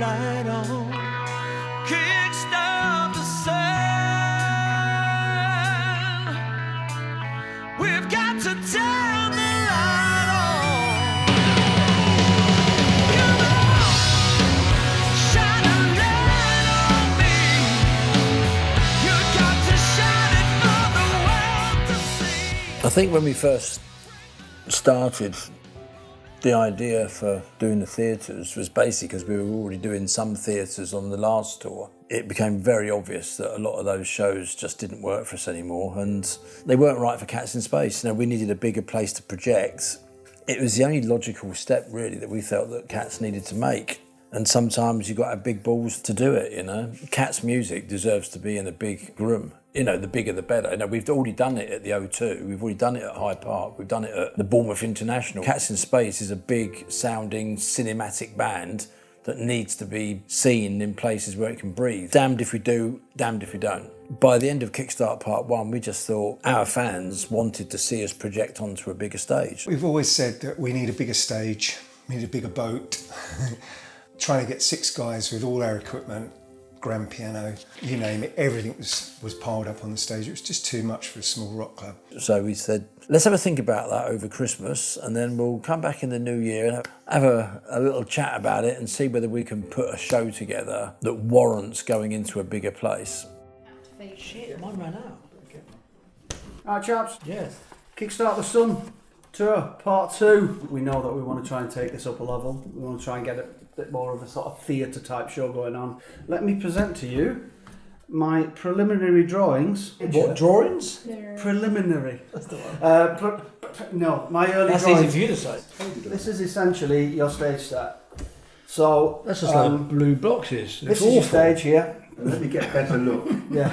light on, kickstart the sun. We've got to turn the light on. Come on, shine a light on me. You got to shine it for the world to see. I think when we first started, the idea for doing the theatres was basically because we were already doing some theatres on the last tour. It became very obvious that a lot of those shows just didn't work for us anymore, and they weren't right for Cats in Space. You know, we needed a bigger place to project. It was the only logical step, really, that we felt that Cats needed to make. And sometimes you've got to have big balls to do it, you know. Cats music deserves to be in a big room. You know, the bigger the better. You know, we've already done it at the O2, we've already done it at Hyde Park, we've done it at the Bournemouth International. Cats in Space is a big sounding cinematic band that needs to be seen in places where it can breathe. Damned if we do, damned if we don't. By the end of Kickstart Part 1, we just thought our fans wanted to see us project onto a bigger stage. We've always said that we need a bigger stage, we need a bigger boat. Trying to get 6 guys with all our equipment, grand piano, you name it, everything was piled up on the stage. It was just too much for a small rock club. So we said, let's have a think about that over Christmas, and then we'll come back in the new year and have a little chat about it and see whether we can put a show together that warrants going into a bigger place. Shit, mine ran out. Alright chaps, Yes. Kickstart the Sun tour, part 2. We know that we want to try and take this up a level. We want to try and get a bit more of a sort of theatre type show going on. Let me present to you my preliminary drawings. What, drawings? Preliminary. That's the one. No, my early That's drawings. easy for you to say. This is essentially your stage set. So That's just like blue boxes. this is your stage here. Let me get a better look. Yeah.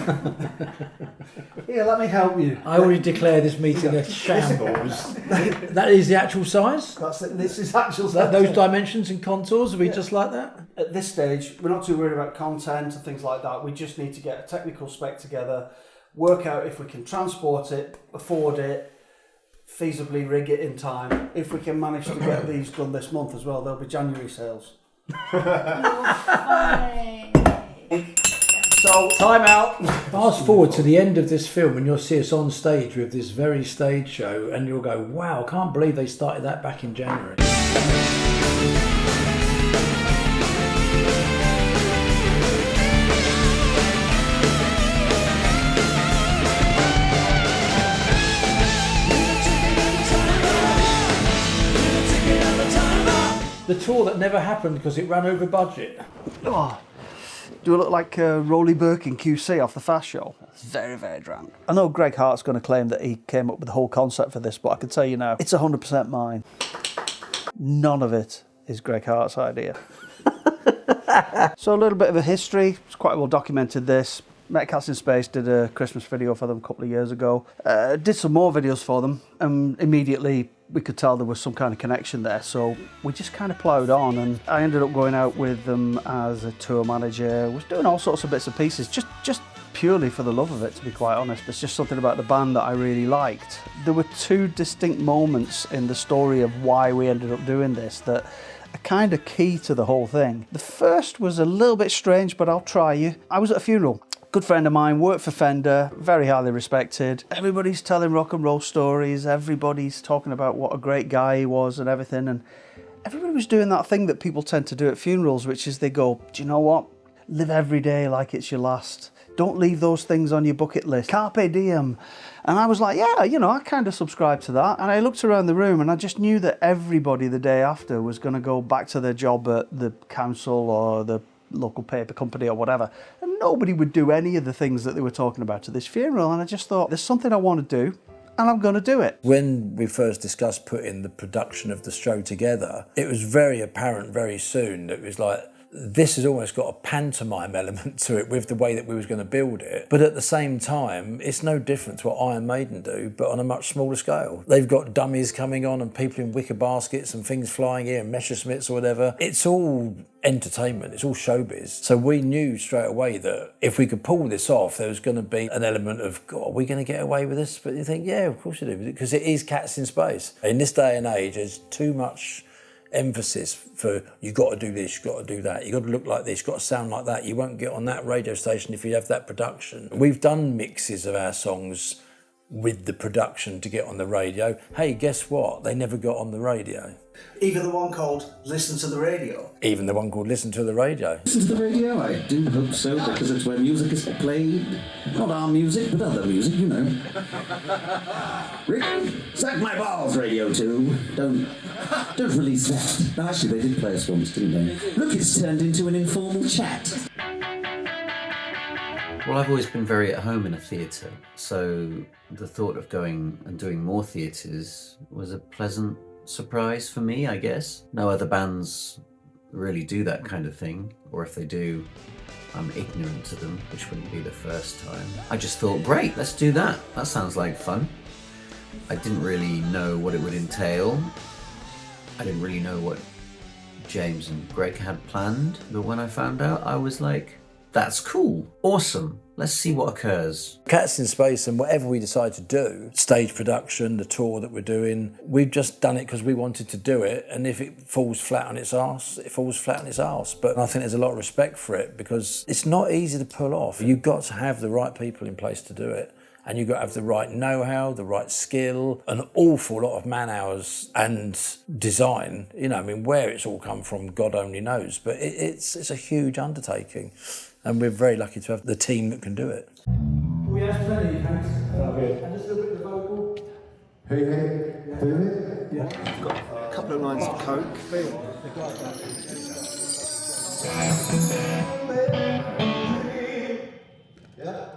Here, let me help you. I already declare this meeting a shambles. That is the actual size? This is actual set. Those dimensions and contours, are we just like that? At this stage, we're not too worried about content and things like that. We just need to get a technical spec together, work out if we can transport it, afford it, feasibly rig it in time. If we can manage to get these done this month as well, there'll be January sales. So, time out. Fast forward to the end of this film and you'll see us on stage with this very stage show and you'll go, wow, I can't believe they started that back in January. The tour that never happened because it ran over budget. Oh, do I look like Rolly Burke in QC off the Fast Show? Very, very drunk. I know Greg Hart's going to claim that he came up with the whole concept for this, but I can tell you now, it's 100% mine. None of it is Greg Hart's idea. So a little bit of a history. It's quite well documented this. Met Cats in Space, did a Christmas video for them a couple of years ago. Did some more videos for them, and immediately we could tell there was some kind of connection there. So we just kind of ploughed on, and I ended up going out with them as a tour manager. Was doing all sorts of bits and pieces, just purely for the love of it, to be quite honest. There's just something about the band that I really liked. There were 2 distinct moments in the story of why we ended up doing this that are kind of key to the whole thing. The first was a little bit strange, but I'll try you. I was at a funeral. Good friend of mine, worked for Fender, very highly respected. Everybody's telling rock and roll stories, everybody's talking about what a great guy he was and everything, and everybody was doing that thing that people tend to do at funerals, which is they go, do you know what? Live every day like it's your last. Don't leave those things on your bucket list. Carpe diem. And I was like, yeah, you know, I kind of subscribe to that. And I looked around the room and I just knew that everybody the day after was going to go back to their job at the council or the local paper company or whatever, and nobody would do any of the things that they were talking about at this funeral. And I just thought, there's something I want to do and I'm going to do it. When we first discussed putting the production of the show together, it was very apparent very soon that it was like, this has almost got a pantomime element to it with the way that we was going to build it. But at the same time, it's no different to what Iron Maiden do, but on a much smaller scale. They've got dummies coming on and people in wicker baskets and things flying here and Messerschmitts or whatever. It's all entertainment, it's all showbiz. So we knew straight away that if we could pull this off, there was going to be an element of, God, are we going to get away with this? But you think, yeah, of course you do, because it is Cats in Space. In this day and age, there's too much emphasis for you got to do this, you got to do that, you got to look like this, you got to sound like that. You won't get on that radio station if you have that production. We've done mixes of our songs with the production to get on the radio. Hey, guess what? They never got on the radio. Even the one called Listen to the Radio. Even the one called Listen to the Radio. Listen to the radio? I do hope so, because it's where music is played. Not our music, but other music, you know. Rick, sack my balls, Radio 2. Don't release that. No, actually, they did play us once, didn't they? Look, it's turned into an informal chat. Well, I've always been very at home in a theatre, so the thought of going and doing more theatres was a pleasant surprise for me, I guess. No other bands really do that kind of thing, or if they do, I'm ignorant to them, which wouldn't be the first time. I just thought, great, let's do that. That sounds like fun. I didn't really know what it would entail. I didn't really know what James and Greg had planned, but when I found out, I was like, that's cool, awesome, let's see what occurs. Cats in Space and whatever we decide to do, stage production, the tour that we're doing, we've just done it because we wanted to do it, and if it falls flat on its arse, it falls flat on its arse. But I think there's a lot of respect for it because it's not easy to pull off. You've got to have the right people in place to do it. And you've got to have the right know-how, the right skill, an awful lot of man-hours and design. You know, I mean, where it's all come from, God only knows. But it's a huge undertaking. And we're very lucky to have the team that can do it. We have plenty, thanks. And just a little bit of vocal. Hey, Yeah. I've got a couple of lines of coke. Yeah. Yeah.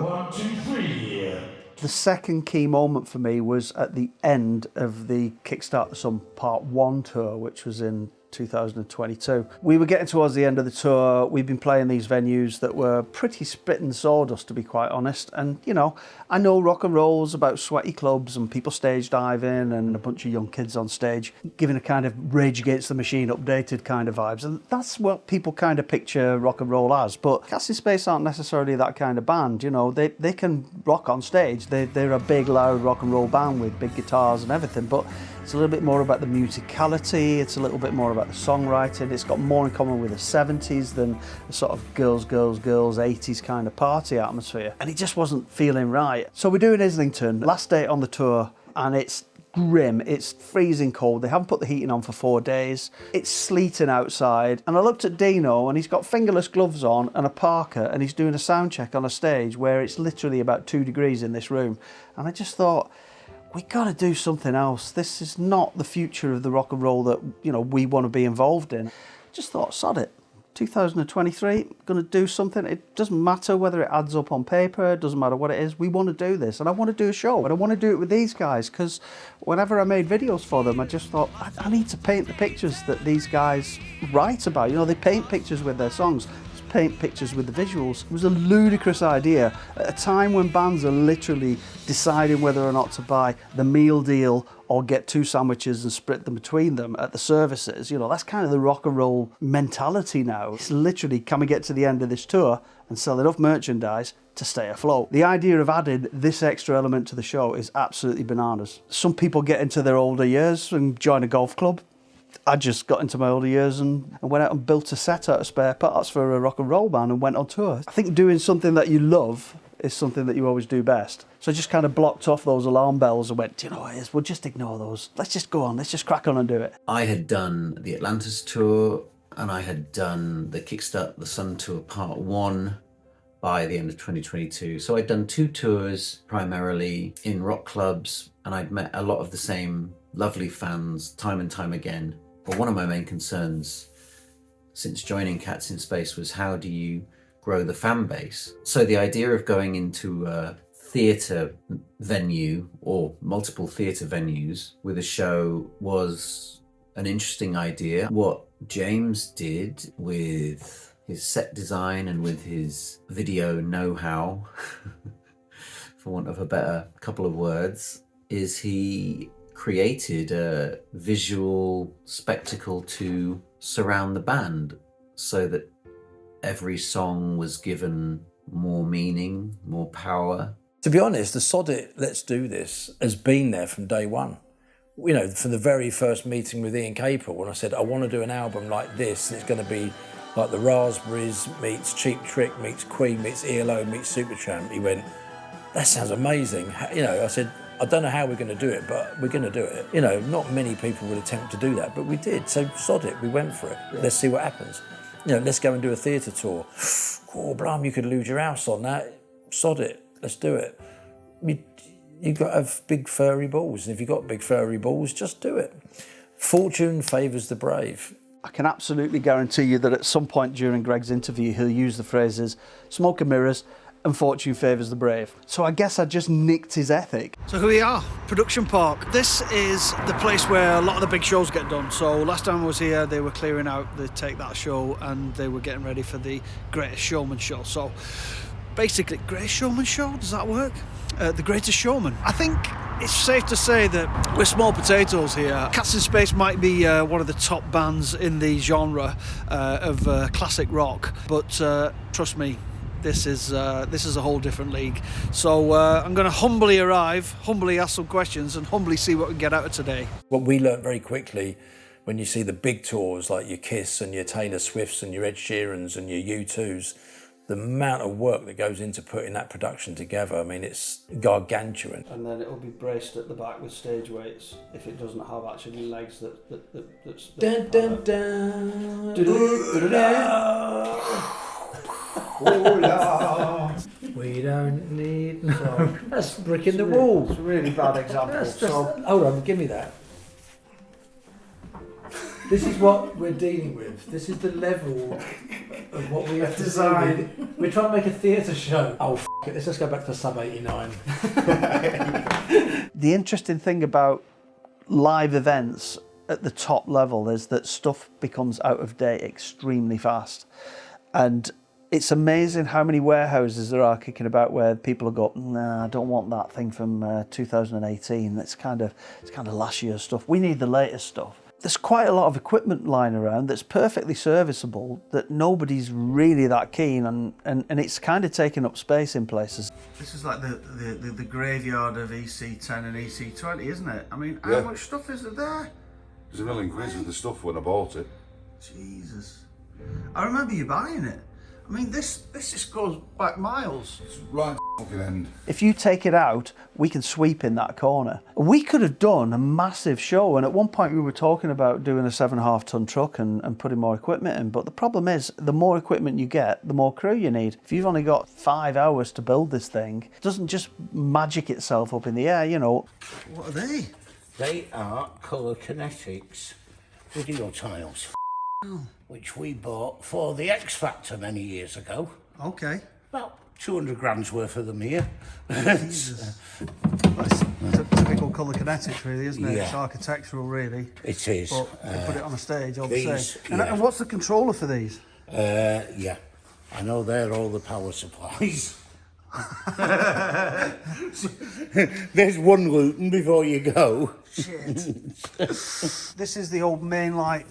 1, 2, 3. The second key moment for me was at the end of the Kickstart the Sun Part 1 tour, which was in 2022. We were getting towards the end of the tour. We've been playing these venues that were pretty spitting sawdust, to be quite honest. And, you know, I know rock and roll's about sweaty clubs and people stage diving and a bunch of young kids on stage giving a kind of Rage Against the Machine updated kind of vibes. And that's what people kind of picture rock and roll as. But Cats in Space aren't necessarily that kind of band. You know, they can rock on stage. They're a big, loud rock and roll band with big guitars and everything. But it's a little bit more about the musicality, it's a little bit more about the songwriting. It's got more in common with the 70s than the sort of girls, 80s kind of party atmosphere. And it just wasn't feeling right. So we're doing Islington, last day on the tour, and it's grim, it's freezing cold. They haven't put the heating on for 4 days. It's sleeting outside. And I looked at Dino and he's got fingerless gloves on and a parka and he's doing a sound check on a stage where it's literally about 2 degrees in this room. And I just thought, we got to do something else. This is not the future of the rock and roll that, you know, we want to be involved in. Just thought, sod it. 2023, going to do something. It doesn't matter whether it adds up on paper. It doesn't matter what it is. We want to do this, and I want to do a show, and I want to do it with these guys because whenever I made videos for them, I just thought I need to paint the pictures that these guys write about. You know, they paint pictures with their songs. Paint pictures with the visuals. It was a ludicrous idea at a time when bands are literally deciding whether or not to buy the meal deal or get 2 sandwiches and split them between them at the services. You know, that's kind of the rock and roll mentality now. It's literally, can we get to the end of this tour and sell enough merchandise to stay afloat? The idea of adding this extra element to the show is absolutely bananas. Some people get into their older years and join a golf club. I just got into my older years and went out and built a set out of spare parts for a rock and roll band and went on tour. I think doing something that you love is something that you always do best. So I just kind of blocked off those alarm bells and went, do you know what it is? We'll just ignore those. Let's just go on. Let's just crack on and do it. I had done the Atlantis tour and I had done the Kickstart the Sun tour Part 1 by the end of 2022. So I'd done 2 tours primarily in rock clubs and I'd met a lot of the same lovely fans time and time again. But one of my main concerns since joining Cats in Space was how do you grow the fan base? So the idea of going into a theatre venue or multiple theatre venues with a show was an interesting idea. What James did with his set design and with his video know-how, for want of a better couple of words, is he created a visual spectacle to surround the band so that every song was given more meaning, more power. To be honest, the sod it, let's do this, has been there from day one. You know, from the very first meeting with Ian Capel, when I said, I want to do an album like this, and it's going to be like the Raspberries meets Cheap Trick meets Queen meets ELO meets Supertramp. He went, that sounds amazing. You know, I said, I don't know how we're going to do it, but we're going to do it. You know, not many people would attempt to do that, but we did. So sod it, we went for it. Yeah. Let's see what happens. You know, let's go and do a theatre tour. Oh, blimey, you could lose your house on that. Sod it, let's do it. You've got to have big furry balls, and if you've got big furry balls, just do it. Fortune favours the brave. I can absolutely guarantee you that at some point during Greg's interview, he'll use the phrases smoke and mirrors and fortune favours the brave. So I guess I just nicked his ethic. So here we are, Production Park. This is the place where a lot of the big shows get done. So last time I was here, they were clearing out the Take That show, and they were getting ready for the Greatest Showman show. So basically, Greatest Showman show, does that work? The Greatest Showman. I think it's safe to say that we're small potatoes here. Cats in Space might be one of the top bands in the genre of classic rock, but trust me, this is a whole different league. So I'm going to humbly arrive, humbly ask some questions, and humbly see what we can get out of today. What we learnt very quickly, when you see the big tours like your Kiss and your Taylor Swifts and your Ed Sheerans and your U2s, the amount of work that goes into putting that production together, I mean, it's gargantuan. And then it'll be braced at the back with stage weights if it doesn't have actually legs that's Dun, dun, dun. We don't need... No. That's bricking the wall. It's a really bad example. Hold on, give me that. This is what we're dealing with. This is the level of what we have to design. We're trying to make a theatre show. Oh, it. Let's just go back to Sub 89. The interesting thing about live events at the top level is that stuff becomes out of date extremely fast. And it's amazing how many warehouses there are kicking about where people go, nah, I don't want that thing from 2018. It's kind of last year's stuff. We need the latest stuff. There's quite a lot of equipment lying around that's perfectly serviceable that nobody's really that keen on, and it's kind of taking up space in places. This is like the graveyard of EC10 and EC20, isn't it? I mean, how much stuff is there? It was £1 million with the stuff when I bought it. Jesus. I remember you buying it. I mean, this just goes back miles. It's right at the fucking end. If you take it out, we can sweep in that corner. We could have done a massive show, and at one point we were talking about doing a 7.5 ton truck and putting more equipment in, but the problem is, the more equipment you get, the more crew you need. If you've only got 5 hours to build this thing, it doesn't just magic itself up in the air, you know. What are they? They are colour kinetics video tiles. Oh. Which we bought for the X Factor many years ago. Okay. About 200 grand's worth of them here. Jesus. That's typical colour kinetics, really, isn't it? Yeah. It's architectural, really. It is. But you put it on a stage, all the these, same. yeah. And what's the controller for these? Yeah. I know they're all the power supplies. There's one Luton before you go. Shit. This is the old main light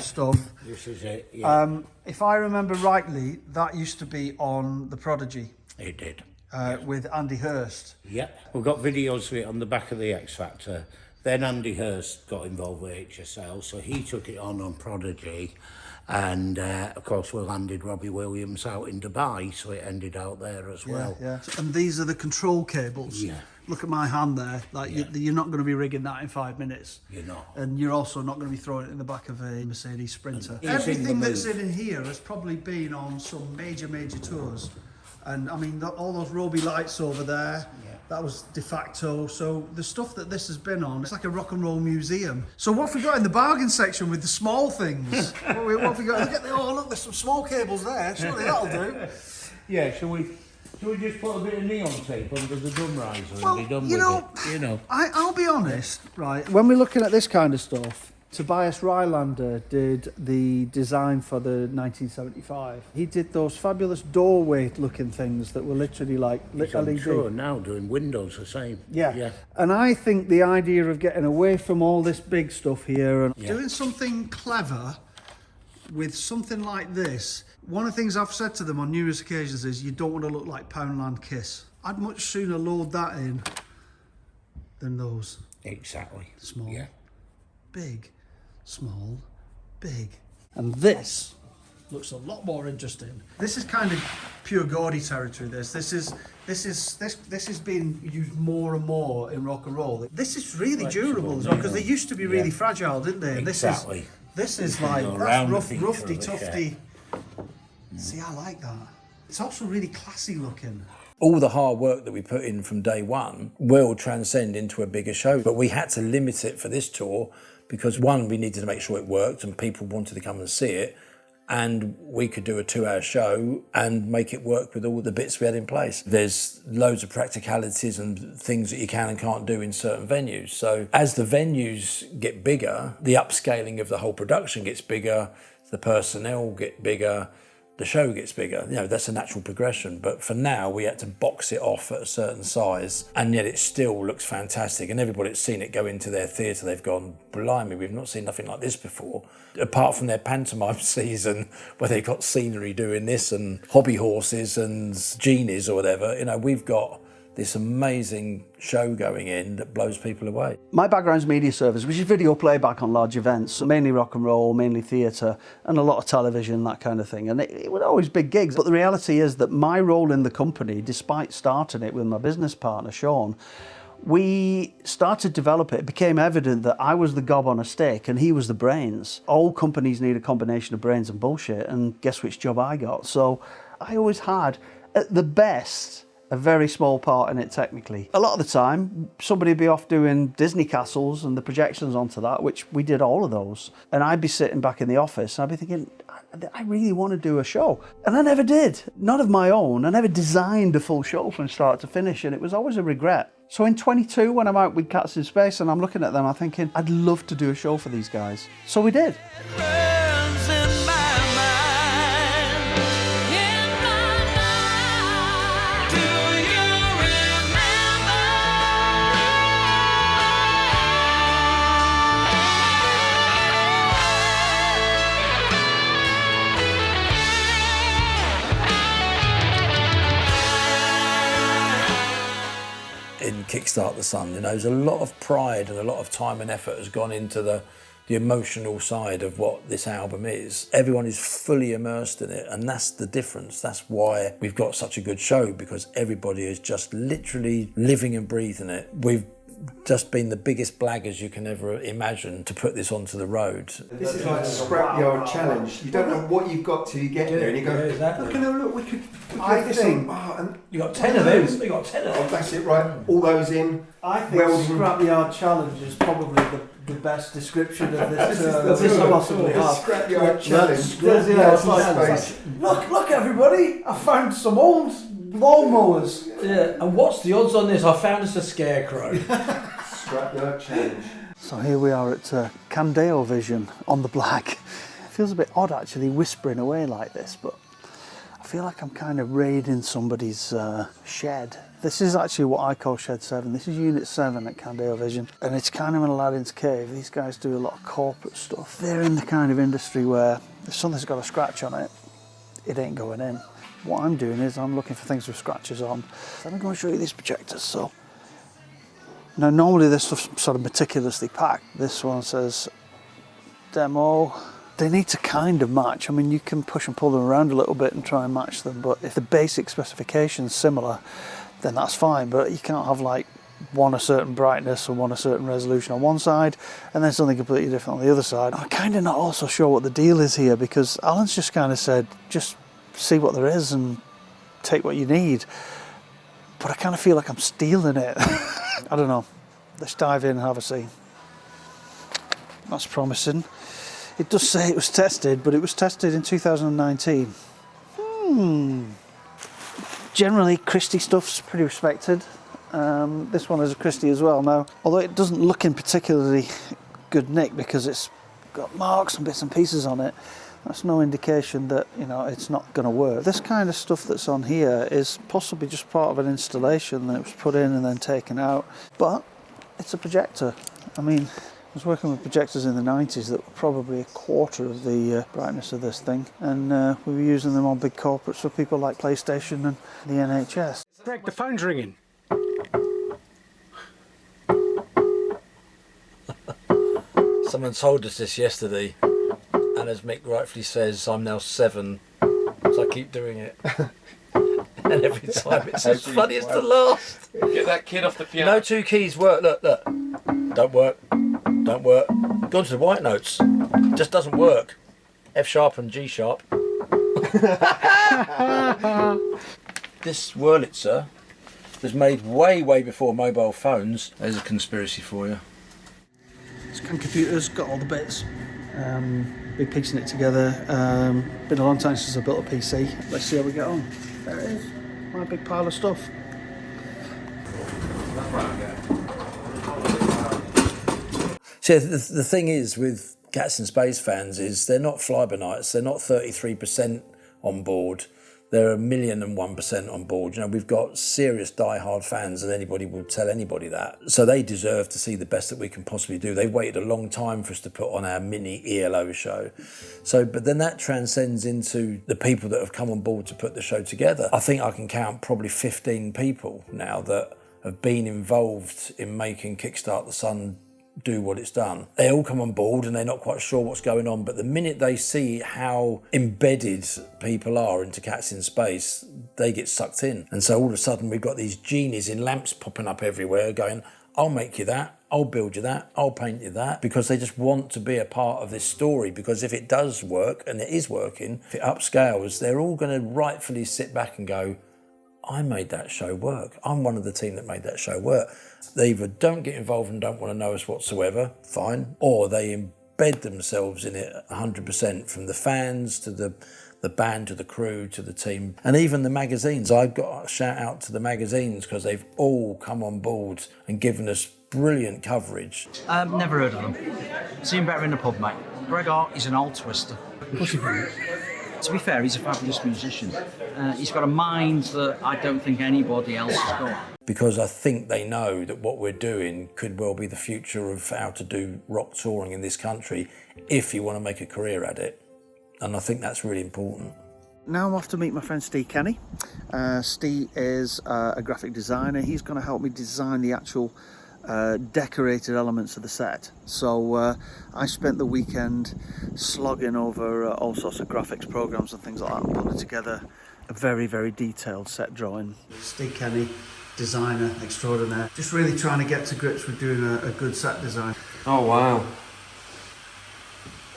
stuff. This is it, yeah. If I remember rightly, that used to be on The Prodigy. It did. With Andy Hurst. Yep. We've got videos of it on the back of the X Factor. Then Andy Hurst got involved with HSL, so he took it on Prodigy. And of course, we landed Robbie Williams out in Dubai, so it ended out there as well. Yeah. And these are the control cables. Yeah. Look at my hand there. Like you're not going to be rigging that in 5 minutes. You're not. And you're also not going to be throwing it in the back of a Mercedes Sprinter. And everything that's in here has probably been on some major tours. And I mean, all those Roby lights over there, that was de facto. So the stuff that this has been on, it's like a rock and roll museum. So what have we got in the bargain section with the small things? what have we got? Look, there's some small cables there. Surely that'll do. Yeah, shall we just put a bit of neon tape under the drum riser Well, and be done you with know, it? I'll be honest, right? When we're looking at this kind of stuff, Tobias Rylander did the design for the 1975. He did those fabulous doorway-looking things that were literally like He's LED. on tour now doing windows the same. Yeah. And I think the idea of getting away from all this big stuff here and doing something clever with something like this. One of the things I've said to them on numerous occasions is you don't want to look like Poundland Kiss. I'd much sooner load that in than those. Exactly. Small, Yeah. big, small, big. And this looks a lot more interesting. This is kind of pure gaudy territory. This is being used more and more in rock and roll. This is really durable as well, because they used to be really fragile, didn't they? And Exactly. This is You can like go that's around the rough, feature roughy, of it, tufty. See, I like that. It's also really classy looking. All the hard work that we put in from day one will transcend into a bigger show. But we had to limit it for this tour because, one, we needed to make sure it worked and people wanted to come and see it. And we could do a 2-hour show and make it work with all the bits we had in place. There's loads of practicalities and things that you can and can't do in certain venues. So as the venues get bigger, the upscaling of the whole production gets bigger, the personnel get bigger, the show gets bigger. You know, that's a natural progression. But for now, we had to box it off at a certain size, and yet it still looks fantastic. And everybody that's seen it go into their theatre, they've gone, blimey, we've not seen nothing like this before. Apart from their pantomime season, where they got scenery doing this and hobby horses and genies or whatever, you know, we've got this amazing show going in that blows people away. My background's media service, which is video playback on large events, mainly rock and roll, mainly theatre, and a lot of television, that kind of thing. And it was always big gigs. But the reality is that my role in the company, despite starting it with my business partner, Sean, we started to develop it. It became evident that I was the gob on a stick and he was the brains. All companies need a combination of brains and bullshit, and guess which job I got? So I always had, at the best, a very small part in it technically. A lot of the time, somebody would be off doing Disney castles and the projections onto that, which we did all of those. And I'd be sitting back in the office and I'd be thinking, I really want to do a show. And I never did, none of my own. I never designed a full show from start to finish, and it was always a regret. So in 22, when I'm out with Cats in Space and I'm looking at them, I'm thinking, I'd love to do a show for these guys. So we did. In Kickstart the Sun, you know, there's a lot of pride and a lot of time and effort has gone into the emotional side of what this album is. Everyone is fully immersed in it, and that's the difference. That's why we've got such a good show, because everybody is just literally living and breathing it. We've just been the biggest blaggers you can ever imagine to put this onto the road. This is like a scrapyard challenge. You don't know what you've got till you get there, and you go, exactly. look, we could get this on. Oh, and You got 10 of those. You got 10 of oh, those. that's it, right? All those in. I think welding. Scrapyard Challenge is probably the best description of this This possibly the has. scrapyard challenge. Look everybody, I found some old lawnmowers. Yeah, and what's the odds on this? I found us a scarecrow. Scrapyard challenge. So here we are at Candeo Vision on the Black. It feels a bit odd actually whispering away like this, but I feel like I'm kind of raiding somebody's shed. This is actually what I call Shed 7. This is Unit 7 at Candeo Vision, and it's kind of an Aladdin's cave. These guys do a lot of corporate stuff. They're in the kind of industry where if something's got a scratch on it, it ain't going in. What I'm doing is I'm looking for things with scratches on. Let me go and show you these projectors. So now normally this stuff's sort of meticulously packed. This one says demo. They need to kind of match. I mean, you can push and pull them around a little bit and try and match them, but if the basic specification's similar, then that's fine. But you can't have like one a certain brightness or one a certain resolution on one side and then something completely different on the other side. I'm kind of not also sure what the deal is here, because Alan's just kind of said, just see what there is and take what you need. But I kind of feel like I'm stealing it. I don't know. Let's dive in and have a see. That's promising. It does say it was tested, but it was tested in 2019. Generally, Christie stuff's pretty respected. This one is a Christie as well now, although it doesn't look in particularly good nick because it's got marks and bits and pieces on it. That's no indication that, you know, it's not going to work. This kind of stuff that's on here is possibly just part of an installation that was put in and then taken out, but it's a projector. I mean, I was working with projectors in the 90s that were probably a quarter of the brightness of this thing, and we were using them on big corporates for people like PlayStation and the NHS. Greg, the phone's ringing. Someone told us this yesterday, and as Mick rightfully says, I'm now 7, so I keep doing it. And every time it's as funny as the last. Get that kid off the piano. No 2 keys work. Look. Don't work. Gone to the white notes. Just doesn't work. F sharp and G sharp. This Wurlitzer was made way before mobile phones. There's a conspiracy for you. Scan computers, got all the bits. Been piecing it together. Been a long time since I built a PC. Let's see how we get on. There it is. My big pile of stuff. See, the thing is with Cats in Space fans is they're not fly-by-nights. They're not 33% on board. They're 1,001% on board. You know, we've got serious die-hard fans, and anybody will tell anybody that. So they deserve to see the best that we can possibly do. They waited a long time for us to put on our mini ELO show. So, but then that transcends into the people that have come on board to put the show together. I think I can count probably 15 people now that have been involved in making Kickstart the Sun do what it's done. They all come on board and they're not quite sure what's going on, but the minute they see how embedded people are into Cats in Space, they get sucked in. And so all of a sudden we've got these genies in lamps popping up everywhere going, I'll make you that, I'll build you that, I'll paint you that, because they just want to be a part of this story. Because if it does work, and it is working, if it upscales, they're all going to rightfully sit back and go, I made that show work. I'm one of the team that made that show work. They either don't get involved and don't want to know us whatsoever, fine, or they embed themselves in it 100%, from the fans to the band to the crew to the team, and even the magazines. I've got a shout out to the magazines because they've all come on board and given us brilliant coverage. Never heard of them. Seen better in the pub, mate. Gregor is an old twister. To be fair, he's a fabulous musician. He's got a mind that I don't think anybody else has got. Because I think they know that what we're doing could well be the future of how to do rock touring in this country if you want to make a career at it. And I think that's really important. Now I'm off to meet my friend Steve Kenny. Steve is a graphic designer. He's going to help me design the actual decorated elements of the set. So I spent the weekend slogging over all sorts of graphics programs and things like that, and putting together a very detailed set drawing. Steve Kenny, designer extraordinaire, just really trying to get to grips with doing a good set design. Oh, wow.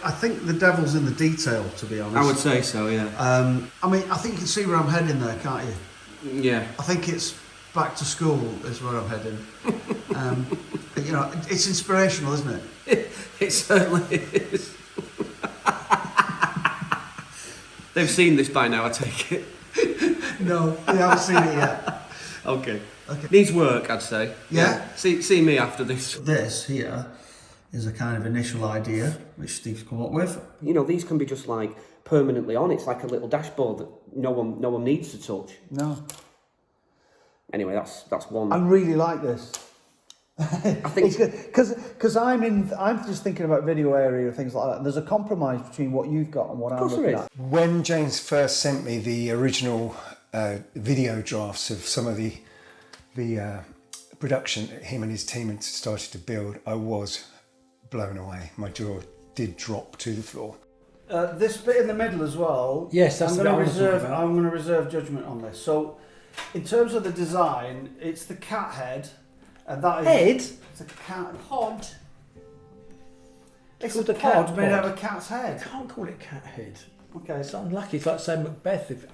I think the devil's in the detail, to be honest. I would say so, yeah. I mean, I think you can see where I'm heading there, can't you? Yeah. I think it's back to school is where I'm heading. You know, it's inspirational, isn't it? It certainly is. They've seen this by now, I take it. No, they haven't seen it yet. Okay. Needs work, I'd say. Yeah? See me after this. This here is a kind of initial idea which Steve's come up with. You know, these can be just like permanently on. It's like a little dashboard that no one needs to touch. No. Anyway, that's one. I really like this. I think because I'm just thinking about video area and things like that. And there's a compromise between what you've got and what I'm looking at. When James first sent me the original video drafts of some of the production that him and his team had started to build, I was blown away. My jaw did drop to the floor. This bit in the middle as well. Yes, that's I'm going to reserve judgment on this. So, in terms of the design, it's the cat head, and that is it's a cat pod. It's a pod made out of a cat's head. I can't call it cat head. Okay, It's unlucky. It's like saying Macbeth.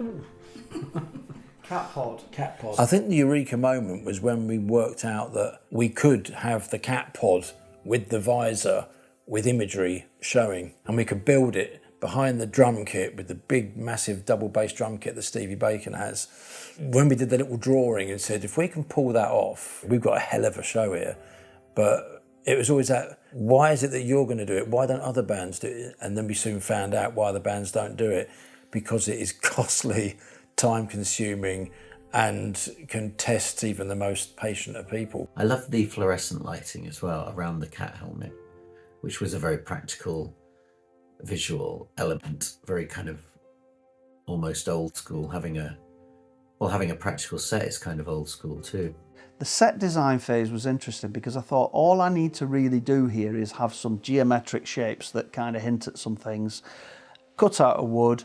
cat pod. Cat pod. I think the eureka moment was when we worked out that we could have the cat pod with the visor, with imagery showing, and we could build it behind the drum kit with the big, massive double bass drum kit that Stevie Bacon has. When we did the little drawing and said, if we can pull that off, we've got a hell of a show here. But it was always that, why is it that you're going to do it? Why don't other bands do it? And then we soon found out why the bands don't do it, because it is costly, time-consuming, and can test even the most patient of people. I love the fluorescent lighting as well around the cat helmet, which was a very practical visual element, very kind of almost old school, having Well, having a practical set is kind of old school too. The set design phase was interesting because I thought all I need to really do here is have some geometric shapes that kind of hint at some things, cut out of wood,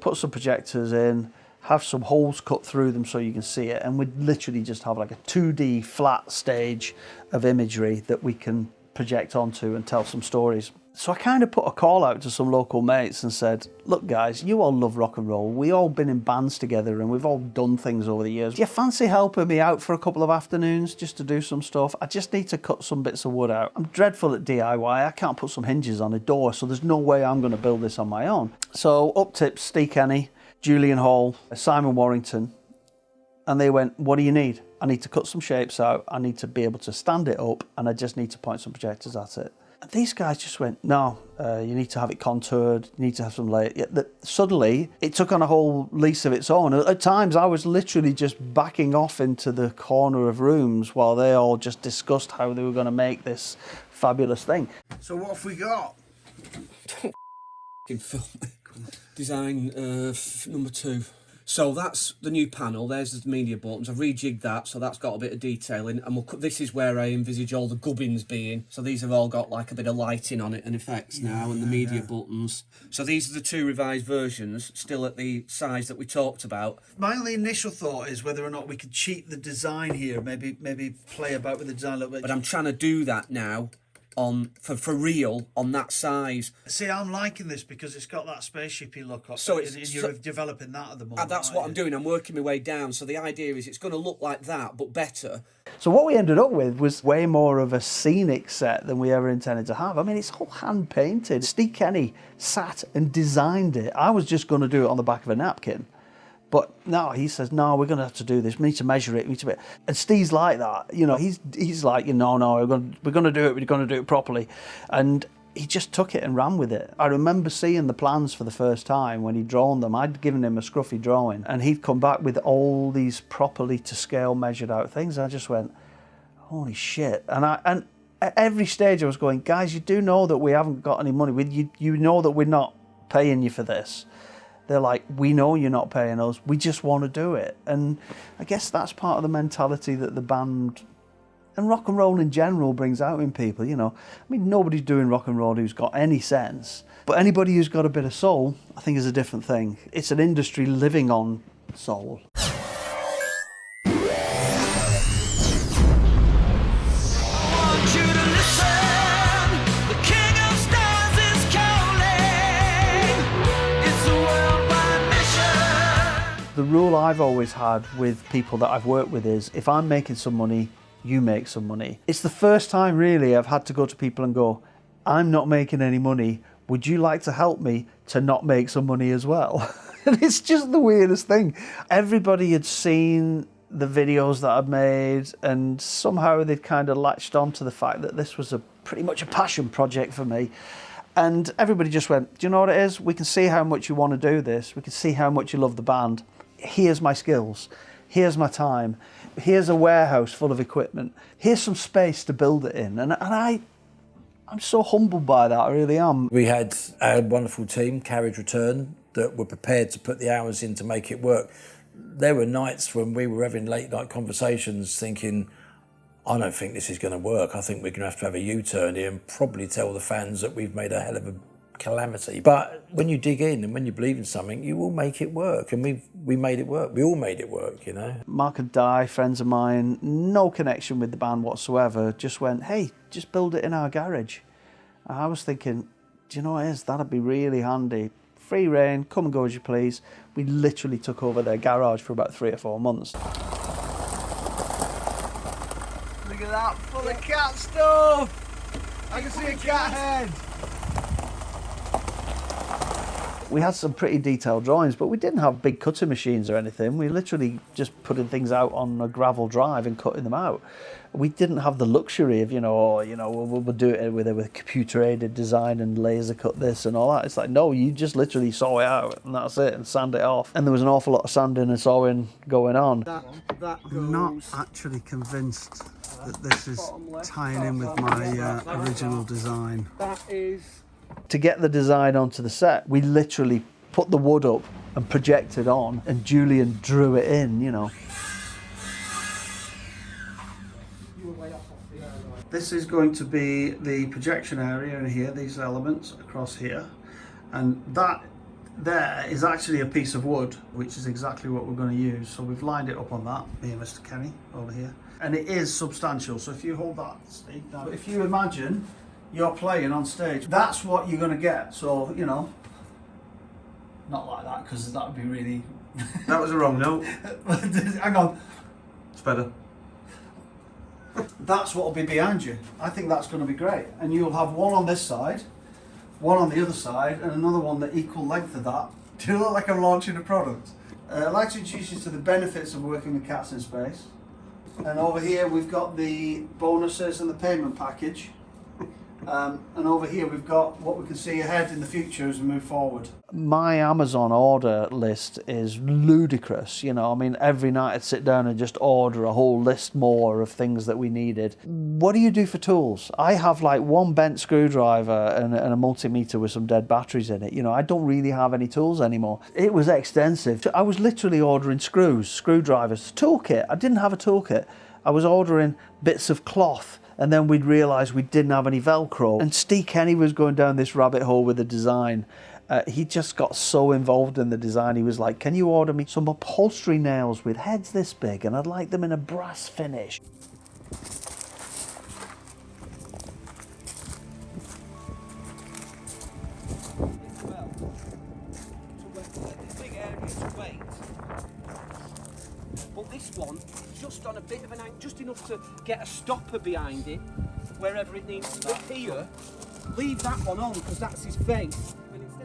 put some projectors in, have some holes cut through them so you can see it, and we'd literally just have like a 2D flat stage of imagery that we can project onto and tell some stories. So I kind of put a call out to some local mates and said, look guys, you all love rock and roll. We all been in bands together and we've all done things over the years. Do you fancy helping me out for a couple of afternoons just to do some stuff? I just need to cut some bits of wood out. I'm dreadful at DIY. I can't put some hinges on a door, so there's no way I'm going to build this on my own. So up tips Steve Kenny, Julian Hall, Simon Warrington, and they went, what do you need? I need to cut some shapes out. I need to be able to stand it up, and I just need to point some projectors at it. And these guys just went, no, you need to have it contoured, you need to have some layer. Suddenly, it took on a whole lease of its own. At times, I was literally just backing off into the corner of rooms while they all just discussed how they were going to make this fabulous thing. So what have we got? Don't film it. Design number 2. So that's the new panel. There's the media buttons. I've rejigged that, so that's got a bit of detailing. And this is where I envisage all the gubbins being. So these have all got like a bit of lighting on it and effects now, and the media buttons. So these are the 2 revised versions, still at the size that we talked about. My only initial thought is whether or not we could cheat the design here, maybe play about with the design a little bit. But I'm trying to do that now. For real on that size. See, I'm liking this because it's got that spaceshipy look. So you're developing that at the moment. That's what I'm doing. I'm working my way down. So the idea is it's going to look like that, but better. So what we ended up with was way more of a scenic set than we ever intended to have. I mean, it's all hand painted. Steve Kenny sat and designed it. I was just going to do it on the back of a napkin. But no, he says, no, we're going to have to do this. We need to measure it. And Steve's like that. You know, he's like, no, we're going to do it. We're going to do it properly. And he just took it and ran with it. I remember seeing the plans for the first time when he'd drawn them. I'd given him a scruffy drawing, and he'd come back with all these properly to scale measured out things. And I just went, holy shit. And at every stage I was going, guys, you do know that we haven't got any money. You know that we're not paying you for this. They're like, we know you're not paying us, we just want to do it. And I guess that's part of the mentality that the band and rock and roll in general brings out in people, you know. I mean, nobody's doing rock and roll who's got any sense. But anybody who's got a bit of soul, I think is a different thing. It's an industry living on soul. The rule I've always had with people that I've worked with is, if I'm making some money, you make some money. It's the first time really I've had to go to people and go, I'm not making any money, would you like to help me to not make some money as well? And it's just the weirdest thing. Everybody had seen the videos that I'd made, and somehow they'd kind of latched on to the fact that this was pretty much a passion project for me. And everybody just went, do you know what it is? We can see how much you want to do this. We can see how much you love the band. Here's my skills. Here's my time. Here's a warehouse full of equipment. Here's some space to build it in. And I'm so humbled by that, I really am. We had a wonderful team, Carriage Return, that were prepared to put the hours in to make it work. There were nights when we were having late night conversations thinking, I don't think this is going to work. I think we're going to have a U-turn here and probably tell the fans that we've made a hell of a calamity. But when you dig in and when you believe in something, you will make it work. And we made it work. We all made it work, you know. Mark and Di, friends of mine, no connection with the band whatsoever, just went, hey, just build it in our garage. And I was thinking, do you know what it is? That'd be really handy. Free reign, come and go as you please. We literally took over their garage for about 3 or 4 months. Look at that, full of cat stuff! I can see a cat head! We had some pretty detailed drawings, but we didn't have big cutting machines or anything. We literally just putting things out on a gravel drive and cutting them out. We didn't have the luxury of, we'll do it with a computer-aided design and laser cut this and all that. It's like, no, you just literally saw it out and that's it, and sand it off. And there was an awful lot of sanding and sawing going on. I'm not actually convinced that this is tying in with my original design. That is... To get the design onto the set, we literally put the wood up and projected on, and Julian drew it in, you know. This is going to be the projection area in here, these elements across here, and that there is actually a piece of wood, which is exactly what we're going to use. So we've lined it up on that, me and Mr. Kenny over here, and it is substantial. So if you hold that, Steve, now, if you imagine you're playing on stage, that's what you're going to get. So, you know, not like that, because that would be really... That was a wrong note. Hang on. It's better. That's what will be behind you. I think that's going to be great. And you'll have one on this side, one on the other side, and another one the equal length of that. Do you look like I'm launching a product? I'd like to introduce you to the benefits of working with cats in space. And over here we've got the bonuses and the payment package. And over here we've got what we can see ahead in the future as we move forward. My Amazon order list is ludicrous, you know. I mean, every night I'd sit down and just order a whole list more of things that we needed. What do you do for tools? I have like one bent screwdriver and a multimeter with some dead batteries in it. You know, I don't really have any tools anymore. It was extensive. I was literally ordering screwdrivers, toolkit. I didn't have a toolkit. I was ordering bits of cloth. And then we'd realise we didn't have any Velcro. And Steve Kenny was going down this rabbit hole with the design. He just got so involved in the design. He was like, can you order me some upholstery nails with heads this big? And I'd like them in a brass finish. But this one, just on a bit of an angle, just enough to get a stopper behind it, wherever it needs to be. Here, leave that one on, because that's his face.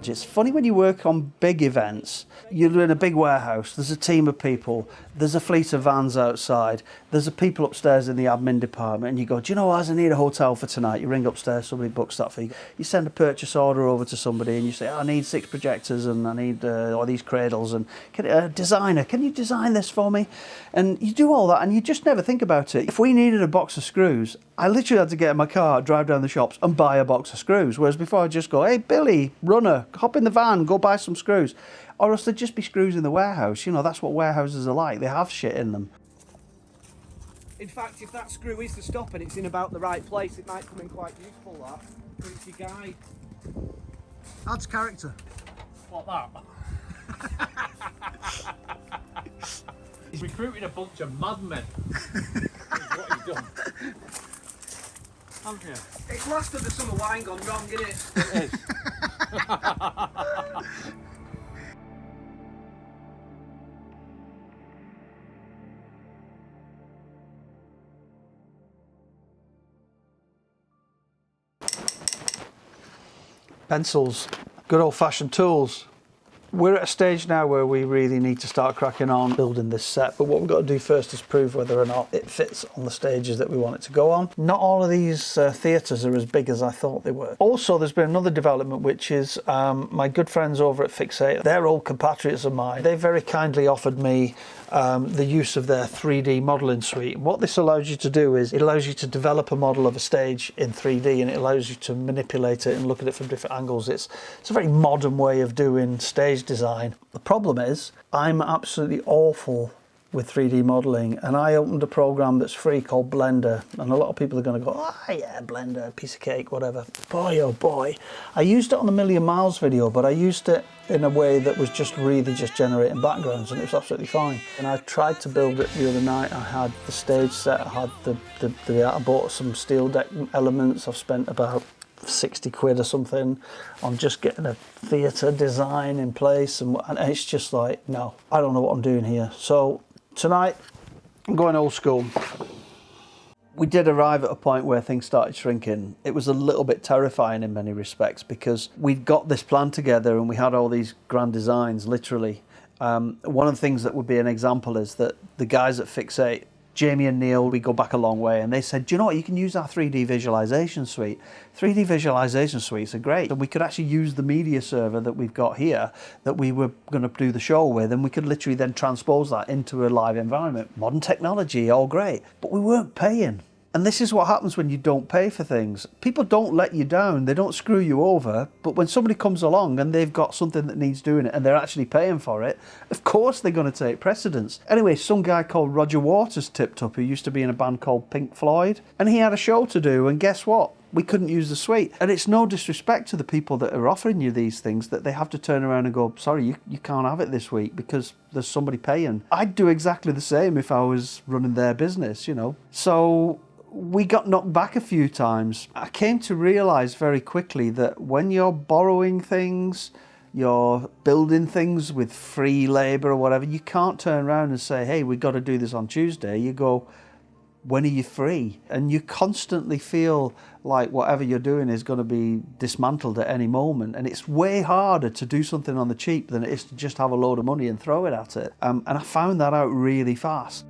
It's funny when you work on big events, you're in a big warehouse, there's a team of people, there's a fleet of vans outside, there's a people upstairs in the admin department, and you go, do you know what, I need a hotel for tonight? You ring upstairs, somebody books that for you. You send a purchase order over to somebody and you say, I need 6 projectors and I need all these cradles, and designer, can you design this for me? And you do all that and you just never think about it. If we needed a box of screws, I literally had to get in my car, drive down the shops and buy a box of screws. Whereas before I'd just go, hey, Billy, runner, hop in the van, go buy some screws. Or else there'd just be screws in the warehouse. You know, that's what warehouses are like. They have shit in them. In fact, if that screw is to stop and it's in about the right place, it might come in quite useful, that. Because it's your guide. Adds character. What that? He's recruiting a bunch of madmen. That's what he's done. Haven't you? It's last of the summer wine gone wrong, isn't it? It is. Pencils, good old-fashioned tools. We're at a stage now where we really need to start cracking on building this set, but what we've got to do first is prove whether or not it fits on the stages that we want it to go on. Not all of these theatres are as big as I thought they were. Also, there's been another development, which is my good friends over at Fixate. They're old compatriots of mine. They very kindly offered me the use of their 3D modelling suite. What this allows you to do is it allows you to develop a model of a stage in 3D, and it allows you to manipulate it and look at it from different angles. It's a very modern way of doing stage design. The problem is I'm absolutely awful with 3D modelling, and I opened a program that's free called Blender, and a lot of people are going to go, oh yeah, Blender, piece of cake, whatever. Boy oh boy, I used it on the Million Miles video, but I used it in a way that was just generating backgrounds, and it was absolutely fine. And I tried to build it the other night. I had the stage set, I had I bought some steel deck elements. I've spent about 60 quid or something on just getting a theatre design in place, and it's just like, no, I don't know what I'm doing here. So tonight I'm going old school. We did arrive at a point where things started shrinking. It was a little bit terrifying in many respects, because we'd got this plan together and we had all these grand designs, literally. One of the things that would be an example is that the guys at Fixate, Jamie and Neil, we go back a long way, and they said, do you know what, you can use our 3D visualization suite. 3D visualization suites are great, and we could actually use the media server that we've got here that we were going to do the show with, and we could literally then transpose that into a live environment. Modern technology, all great, but we weren't paying. And this is what happens when you don't pay for things. People don't let you down, they don't screw you over, but when somebody comes along and they've got something that needs doing it and they're actually paying for it, of course they're going to take precedence. Anyway, some guy called Roger Waters tipped up, who used to be in a band called Pink Floyd, and he had a show to do, and guess what? We couldn't use the suite. And it's no disrespect to the people that are offering you these things that they have to turn around and go, sorry, you can't have it this week because there's somebody paying. I'd do exactly the same if I was running their business, you know. So we got knocked back a few times. I came to realise very quickly that when you're borrowing things, you're building things with free labour or whatever, you can't turn around and say, hey, we've got to do this on Tuesday. You go, when are you free? And you constantly feel like whatever you're doing is going to be dismantled at any moment. And it's way harder to do something on the cheap than it is to just have a load of money and throw it at it. And I found that out really fast.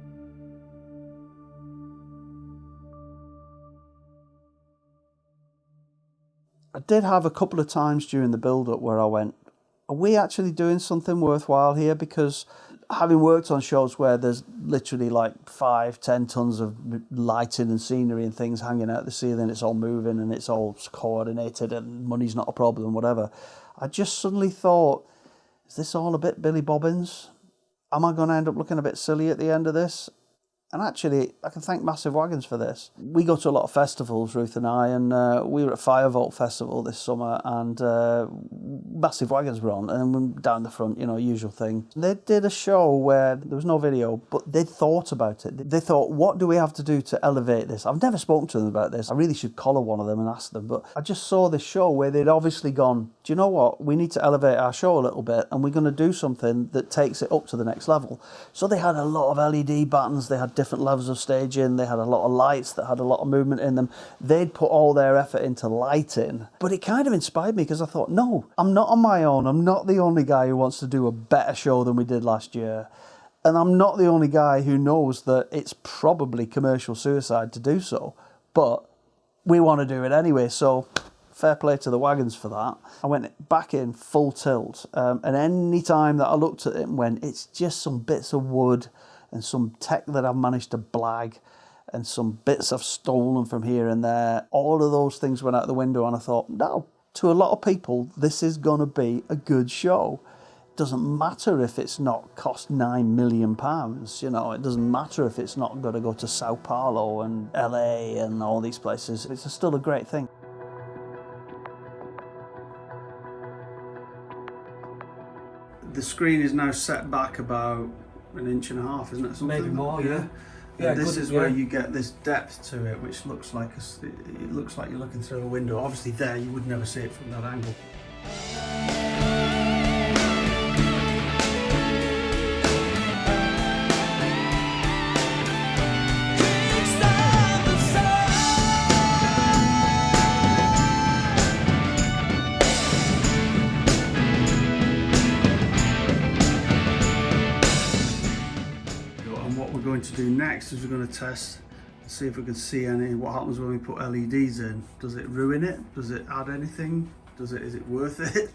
I did have a couple of times during the build-up where I went, are we actually doing something worthwhile here? Because having worked on shows where there's literally like 5-10 tons of lighting and scenery and things hanging out the ceiling, it's all moving and it's all coordinated and money's not a problem, whatever, I just suddenly thought, is this all a bit Billy Bobbins? Am I going to end up looking a bit silly at the end of this? And actually, I can thank Massive Wagons for this. We go to a lot of festivals, Ruth and I, and we were at Firebolt Festival this summer, and Massive Wagons were on, and we're down the front, you know, usual thing. They did a show where there was no video, but they thought about it. They thought, what do we have to do to elevate this? I've never spoken to them about this. I really should collar one of them and ask them, but I just saw this show where they'd obviously gone, do you know what? We need to elevate our show a little bit, and we're going to do something that takes it up to the next level. So they had a lot of LED buttons, they had different levels of staging, they had a lot of lights that had a lot of movement in them. They'd put all their effort into lighting, but it kind of inspired me because I thought, no, I'm not on my own. I'm not the only guy who wants to do a better show than we did last year, and I'm not the only guy who knows that it's probably commercial suicide to do so, but we want to do it anyway. So fair play to the Wagons for that. I went back in full tilt, and any time that I looked at it and went, it's just some bits of wood and some tech that I've managed to blag and some bits I've stolen from here and there. All of those things went out the window, and I thought, no, to a lot of people, this is going to be a good show. It doesn't matter if it's not cost £9 million, you know, it doesn't matter if it's not going to go to Sao Paulo and LA and all these places. It's still a great thing. The screen is now set back about an inch and a half, isn't it? Something? Maybe more, yeah. Yeah, this is where you get this depth to it, which looks like it looks like you're looking through a window. Obviously, there you would never see it from that angle. Going to do next is we're going to test, see if we can see what happens when we put LEDs in. Does it ruin it? Does it add anything? Is it worth it?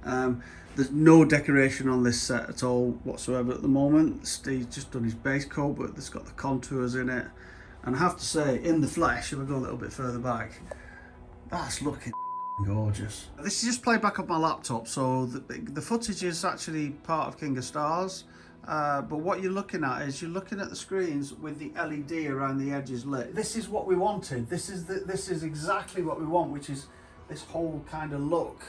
There's no decoration on this set at all whatsoever at the moment. Steve's just done his base coat, but it's got the contours in it. And I have to say, in the flesh, if we go a little bit further back, that's looking gorgeous. This is just playback on my laptop, so the footage is actually part of King of Stars. But what you're looking at is you're looking at the screens with the LED around the edges lit. This is what we wanted. This is exactly what we want, which is this whole kind of look.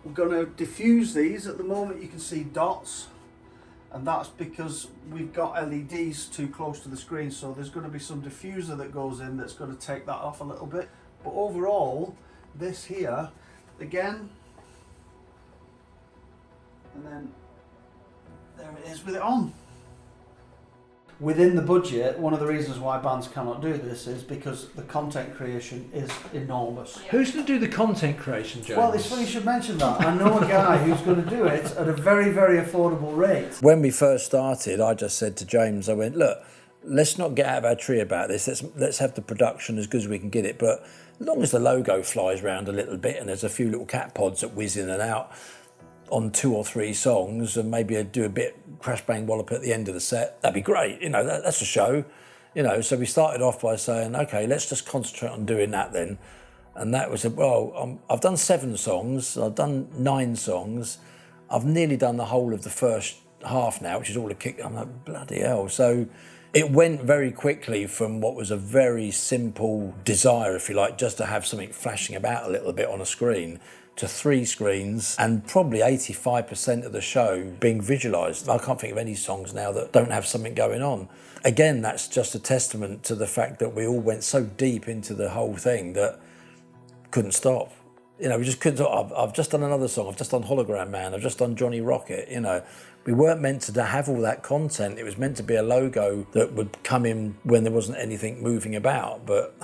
We're going to diffuse these. At the moment you can see dots, and that's because we've got LEDs too close to the screen, so there's going to be some diffuser that goes in that's going to take that off a little bit. But overall, this here, again, and then there it is with it on. Within the budget, one of the reasons why bands cannot do this is because the content creation is enormous. Who's going to do the content creation, James? Well, it's funny you should mention that. I know a guy who's going to do it at a very, very affordable rate. When we first started, I just said to James, I went, look, let's not get out of our tree about this. Let's have the production as good as we can get it. But as long as the logo flies around a little bit and there's a few little cat pods that whiz in and out on 2 or 3 songs, and maybe do a bit crash bang wallop at the end of the set, that'd be great. You know, that's a show. You know, so we started off by saying, okay, let's just concentrate on doing that then. And that was, I've done 7 songs, I've done 9 songs, I've nearly done the whole of the first half now, which is all a kick. I'm like, bloody hell. So it went very quickly from what was a very simple desire, if you like, just to have something flashing about a little bit on a screen, to 3 screens and probably 85% of the show being visualised. I can't think of any songs now that don't have something going on. Again, that's just a testament to the fact that we all went so deep into the whole thing that couldn't stop. You know, we just couldn't stop. I've just done another song, I've just done Hologram Man, I've just done Johnny Rocket, you know. We weren't meant to have all that content. It was meant to be a logo that would come in when there wasn't anything moving about, but...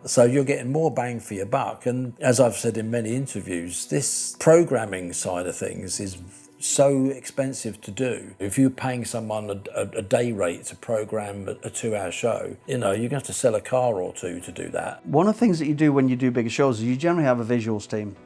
So you're getting more bang for your buck. And as I've said in many interviews, this programming side of things is so expensive to do. If you're paying someone a day rate to program a 2-hour show, you know, you're going to have to sell a car or 2 to do that. One of the things that you do when you do bigger shows is you generally have a visuals team.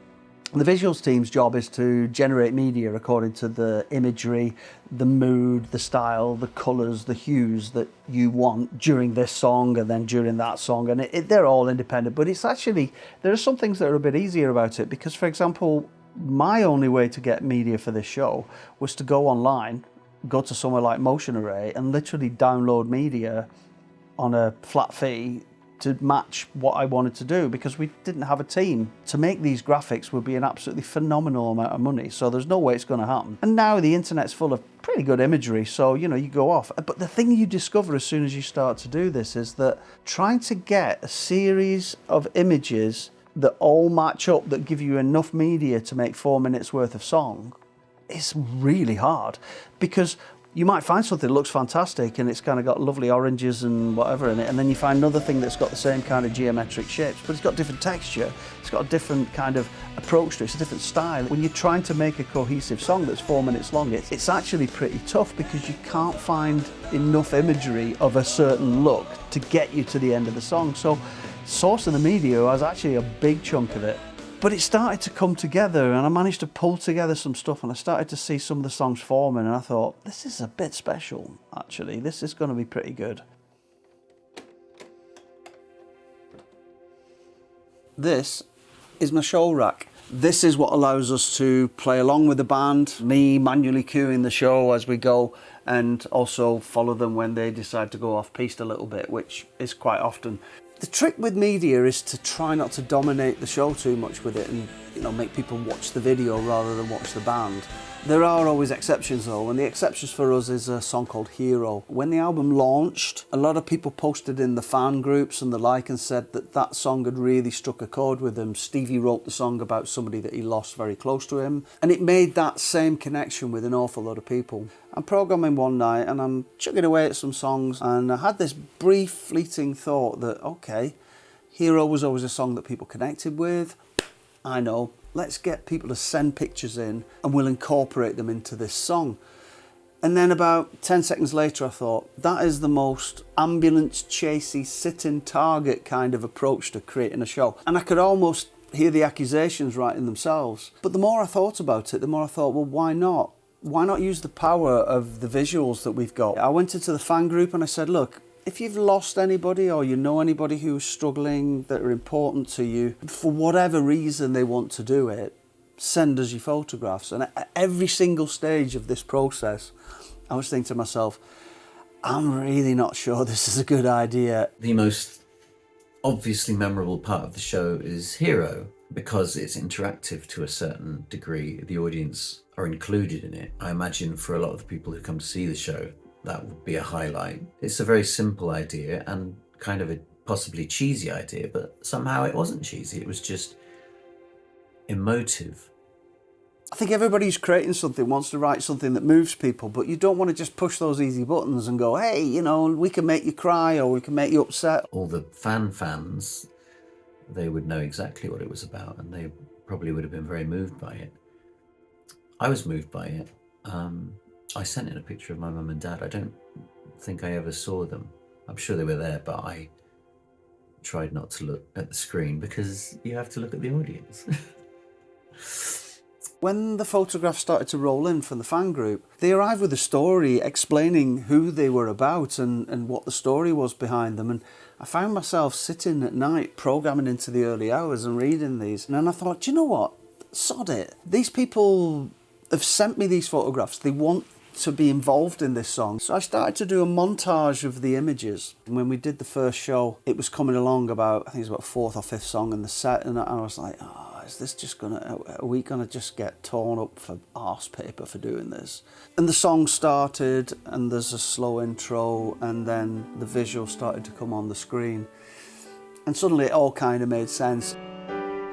The visuals team's job is to generate media according to the imagery, the mood, the style, the colours, the hues that you want during this song and then during that song. And they're all independent, but it's actually, there are some things that are a bit easier about it because, for example, my only way to get media for this show was to go online, go to somewhere like Motion Array and literally download media on a flat fee to match what I wanted to do because we didn't have a team. To make these graphics would be an absolutely phenomenal amount of money, so there's no way it's going to happen. And now the internet's full of pretty good imagery, so you know, you go off. But the thing you discover as soon as you start to do this is that trying to get a series of images that all match up, that give you enough media to make 4 minutes worth of song, is really hard because you might find something that looks fantastic and it's kind of got lovely oranges and whatever in it, and then you find another thing that's got the same kind of geometric shapes, but it's got different texture, it's got a different kind of approach to it, it's a different style. When you're trying to make a cohesive song that's 4 minutes long, it's actually pretty tough because you can't find enough imagery of a certain look to get you to the end of the song. So sourcing the media was actually a big chunk of it. But it started to come together and I managed to pull together some stuff and I started to see some of the songs forming and I thought, this is a bit special, actually. This is going to be pretty good. This is my show rack. This is what allows us to play along with the band, me manually cueing the show as we go, and also follow them when they decide to go off-piste a little bit, which is quite often. The trick with media is to try not to dominate the show too much with it and, you know, make people watch the video rather than watch the band. There are always exceptions though, and the exceptions for us is a song called Hero. When the album launched, a lot of people posted in the fan groups and the like and said that that song had really struck a chord with them. Stevie wrote the song about somebody that he lost very close to him, and it made that same connection with an awful lot of people. I'm programming one night and I'm chugging away at some songs and I had this brief fleeting thought that, okay, Hero was always a song that people connected with. I know, let's get people to send pictures in and we'll incorporate them into this song. And then about 10 seconds later I thought, that is the most ambulance chasey sit-in target kind of approach to creating a show. And I could almost hear the accusations writing themselves. But the more I thought about it, the more I thought, well, why not? Why not use the power of the visuals that we've got? I went into the fan group and I said, look, if you've lost anybody or you know anybody who's struggling that are important to you, for whatever reason they want to do it, send us your photographs. And at every single stage of this process, I was thinking to myself, I'm really not sure this is a good idea. The most obviously memorable part of the show is Hero, because it's interactive to a certain degree. The audience are included in it. I imagine for a lot of the people who come to see the show, that would be a highlight. It's a very simple idea and kind of a possibly cheesy idea, but somehow it wasn't cheesy. It was just emotive. I think everybody who's creating something wants to write something that moves people, but you don't want to just push those easy buttons and go, hey, you know, we can make you cry or we can make you upset. All the fans, they would know exactly what it was about and they probably would have been very moved by it. I was moved by it. I sent in a picture of my mum and dad. I don't think I ever saw them. I'm sure they were there, but I tried not to look at the screen because you have to look at the audience. When the photographs started to roll in from the fan group, they arrived with a story explaining who they were about and what the story was behind them. And I found myself sitting at night programming into the early hours and reading these. And then I thought, do you know what? Sod it. These people have sent me these photographs. They want to be involved in this song. So I started to do a montage of the images. And when we did the first show, it was coming along about, I think it was about fourth or fifth song in the set, and I was like, oh, is this just gonna, are we gonna just get torn up for arse paper for doing this? And the song started, and there's a slow intro, and then the visual started to come on the screen. And suddenly it all kind of made sense.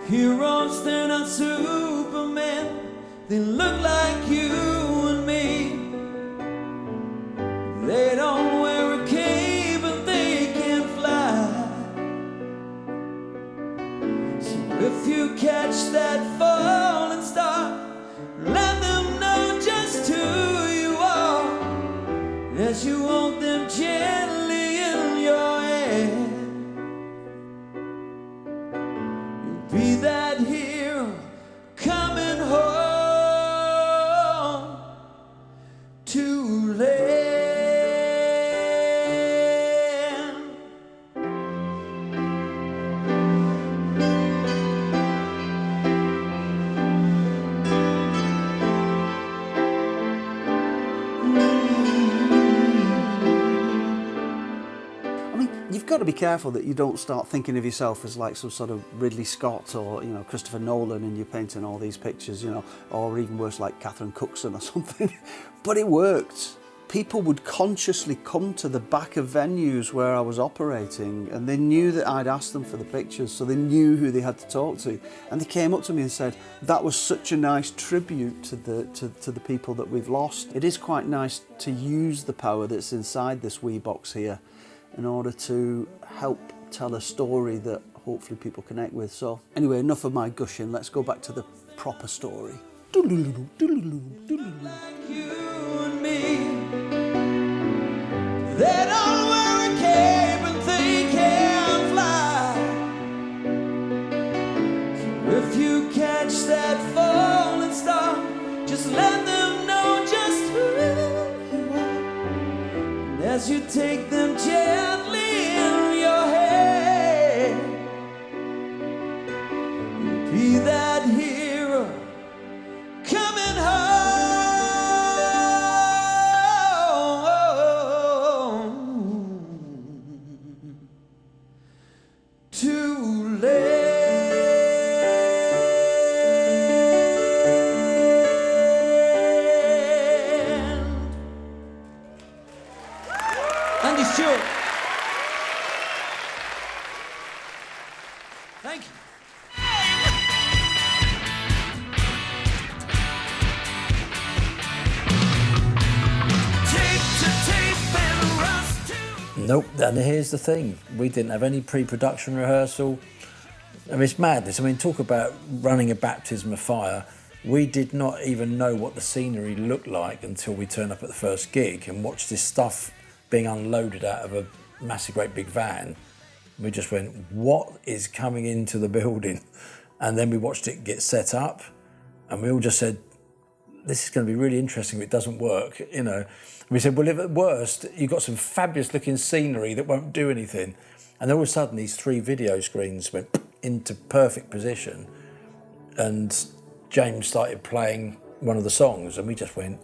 Heroes, they're not Superman, they look like you and me. They don't wear a cape and they can fly. So if you catch that falling star, let them know just who you are, as you hold them gently in your hand. You'll be that hero coming home to land. You've got to be careful that you don't start thinking of yourself as like some sort of Ridley Scott or, you know, Christopher Nolan, and you're painting all these pictures, you know, or even worse, like Catherine Cookson or something. But it worked. People would consciously come to the back of venues where I was operating, and they knew that I'd asked them for the pictures, so they knew who they had to talk to. And they came up to me and said, that was such a nice tribute to the people that we've lost. It is quite nice to use the power that's inside this wee box here in order to help tell a story that hopefully people connect with. So anyway, enough of my gushing, let's go back to the proper story. Like you and me, they don't wear a cape and they can fly. So if you catch that falling star, just let them know just who you are, and as you take them gently in your hand, you'll be that hero coming home to land. Andy Stewart. Thank you. Nope, and here's the thing. We didn't have any pre-production rehearsal. I mean, it's madness. I mean, talk about running a baptism of fire. We did not even know what the scenery looked like until we turned up at the first gig and watched this stuff being unloaded out of a massive, great big van. We just went, what is coming into the building? And then we watched it get set up, and we all just said, this is going to be really interesting if it doesn't work, you know. And we said, well, if at worst, you've got some fabulous looking scenery that won't do anything. And then all of a sudden, these 3 video screens went into perfect position, and James started playing one of the songs, and we just went,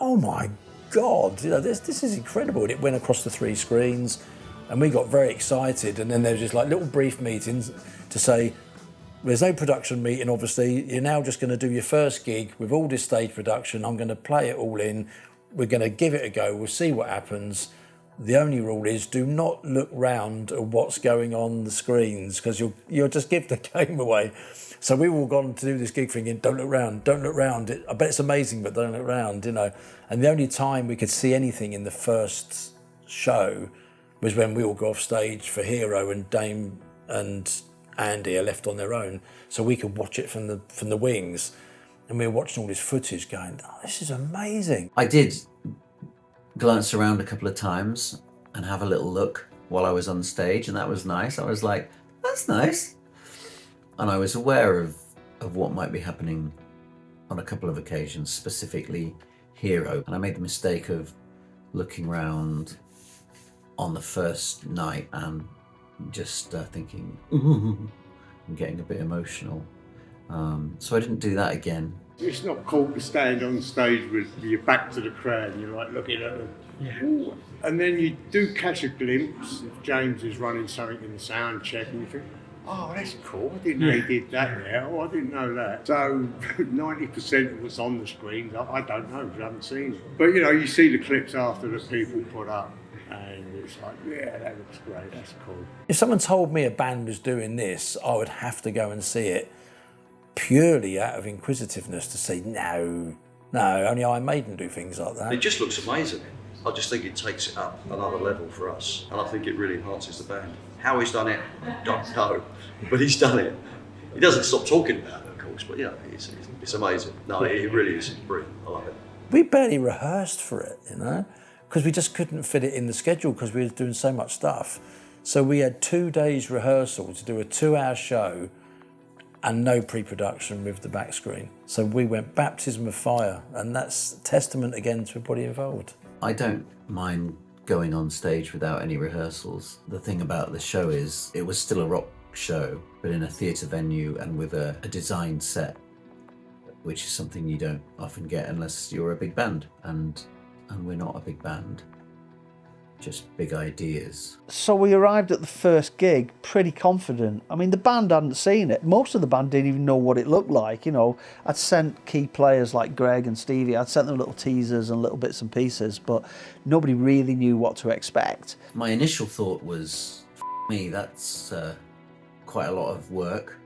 oh my God, you know, this is incredible. And it went across the 3 screens, and we got very excited. And then there was just like little brief meetings to say, there's no production meeting, obviously. You're now just going to do your first gig with all this stage production. I'm going to play it all in. We're going to give it a go. We'll see what happens. The only rule is do not look round at what's going on the screens, because you'll just give the game away. So we were all gone to do this gig thinking, don't look round, don't look round. I bet it's amazing, but don't look round, you know. And the only time we could see anything in the first show was when we all go off stage for Hero, and Dame and Andy are left on their own, so we could watch it from the wings. And we were watching all this footage going, oh, this is amazing. I did glance around a couple of times and have a little look while I was on stage, and that was nice. I was like, that's nice. And I was aware of what might be happening on a couple of occasions, specifically Hero. And I made the mistake of looking round on the first night and just thinking, ooh, and getting a bit emotional. So I didn't do that again. It's not cool to stand on stage with your back to the crowd and you're like looking at them. Yeah. And then you do catch a glimpse if James is running something in the sound check and you think, oh, that's cool, I didn't know he did that there, oh, I didn't know that. So 90% of what's on the screens, I don't know, because I haven't seen it. But you know, you see the clips after that people put up and it's like, yeah, that looks great, that's cool. If someone told me a band was doing this, I would have to go and see it purely out of inquisitiveness to say, no, only Iron Maiden do things like that. It just looks amazing. I just think it takes it up another level for us, and I think it really enhances the band. How he's done it, don't know, but he's done it. He doesn't stop talking about it, of course, but you know, it's amazing. No, it really is brilliant. I love it. We barely rehearsed for it, you know, because we just couldn't fit it in the schedule because we were doing so much stuff. So we had 2 days rehearsal to do a 2-hour show and no pre-production with the back screen. So we went baptism of fire, and that's testament again to everybody involved. I don't mind going on stage without any rehearsals. The thing about the show is it was still a rock show, but in a theatre venue and with a designed set, which is something you don't often get unless you're a big band, and we're not a big band. Just big ideas. So we arrived at the first gig pretty confident. I mean, the band hadn't seen it. Most of the band didn't even know what it looked like. You know, I'd sent key players like Greg and Stevie, I'd sent them little teasers and little bits and pieces, but nobody really knew what to expect. My initial thought was, me, that's quite a lot of work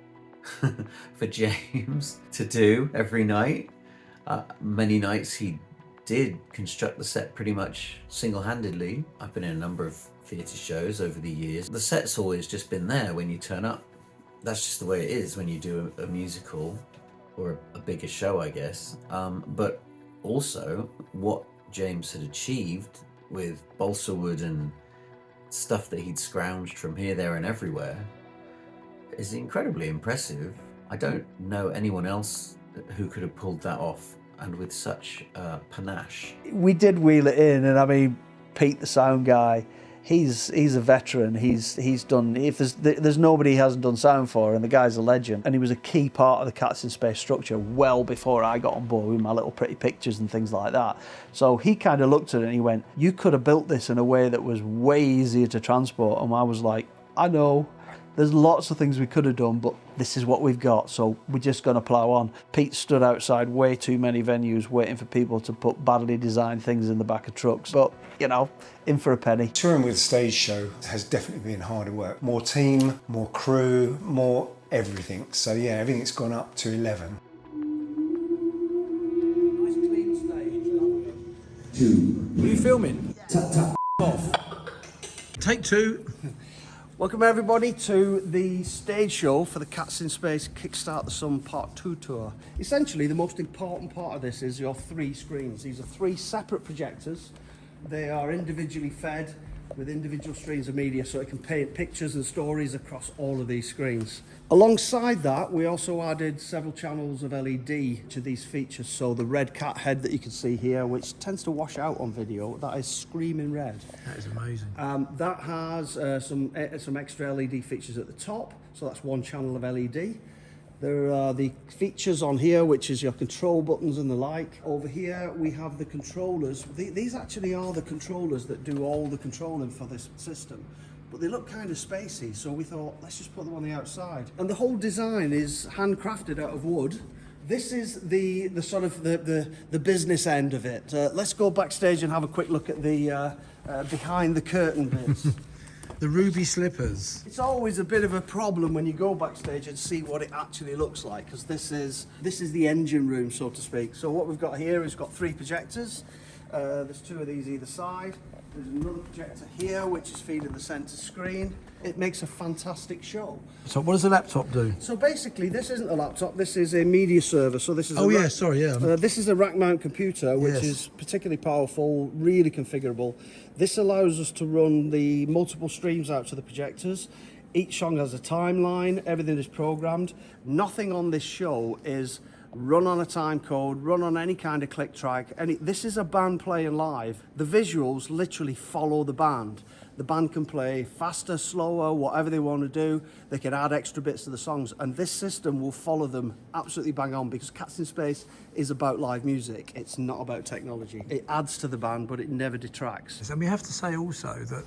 for James to do every night. Many nights he did construct the set pretty much single-handedly. I've been in a number of theatre shows over the years. The set's always just been there when you turn up. That's just the way it is when you do a musical or a bigger show, I guess. But also what James had achieved with balsa wood and stuff that he'd scrounged from here, there and everywhere is incredibly impressive. I don't know anyone else who could have pulled that off, and with such panache. We did wheel it in, and I mean, Pete, the sound guy, he's a veteran. He's done, if there's nobody he hasn't done sound for, and the guy's a legend. And he was a key part of the Cats in Space structure well before I got on board with my little pretty pictures and things like that. So he kind of looked at it and he went, you could have built this in a way that was way easier to transport. And I was like, I know. There's lots of things we could have done, but this is what we've got, so we're just going to plough on. Pete stood outside way too many venues waiting for people to put badly designed things in the back of trucks, but, you know, in for a penny. Touring with a stage show has definitely been harder work. More team, more crew, more everything. So yeah, everything's gone up to 11. Nice clean stage. 2. Are you filming? Tap. Off. Take 2. Welcome everybody to the stage show for the Cats in Space Kickstart the Sun Part 2 tour. Essentially, the most important part of this is your 3 screens. These are 3 separate projectors. They are individually fed with individual streams of media, so it can paint pictures and stories across all of these screens. Alongside that, we also added several channels of LED to these features. So the red cat head that you can see here, which tends to wash out on video, that is screaming red. That is amazing. That has some extra LED features at the top, so that's 1 channel of LED. There are the features on here, which is your control buttons and the like. Over here we have the controllers. These actually are the controllers that do all the controlling for this system, but they look kind of spacey, so we thought, let's just put them on the outside. And the whole design is handcrafted out of wood. This is the sort of the business end of it. Let's go backstage and have a quick look at the behind the curtain bits. The ruby slippers. It's always a bit of a problem when you go backstage and see what it actually looks like, because this is the engine room, so to speak. So what we've got here is got 3 projectors. There's 2 of these either side. There's another projector here which is feeding the centre screen. It makes a fantastic show. So what does the laptop do? So basically, this isn't a laptop. This is a media server. So this is this is a rack mount computer, which is particularly powerful, really configurable. This allows us to run the multiple streams out to the projectors. Each song has a timeline. Everything is programmed. Nothing on this show is run on a time code, run on any kind of click track. This is a band playing live. The visuals literally follow the band. The band can play faster, slower, whatever they want to do. They can add extra bits to the songs, and this system will follow them absolutely bang on, because Cats in Space is about live music. It's not about technology. It adds to the band, but it never detracts. And we have to say also that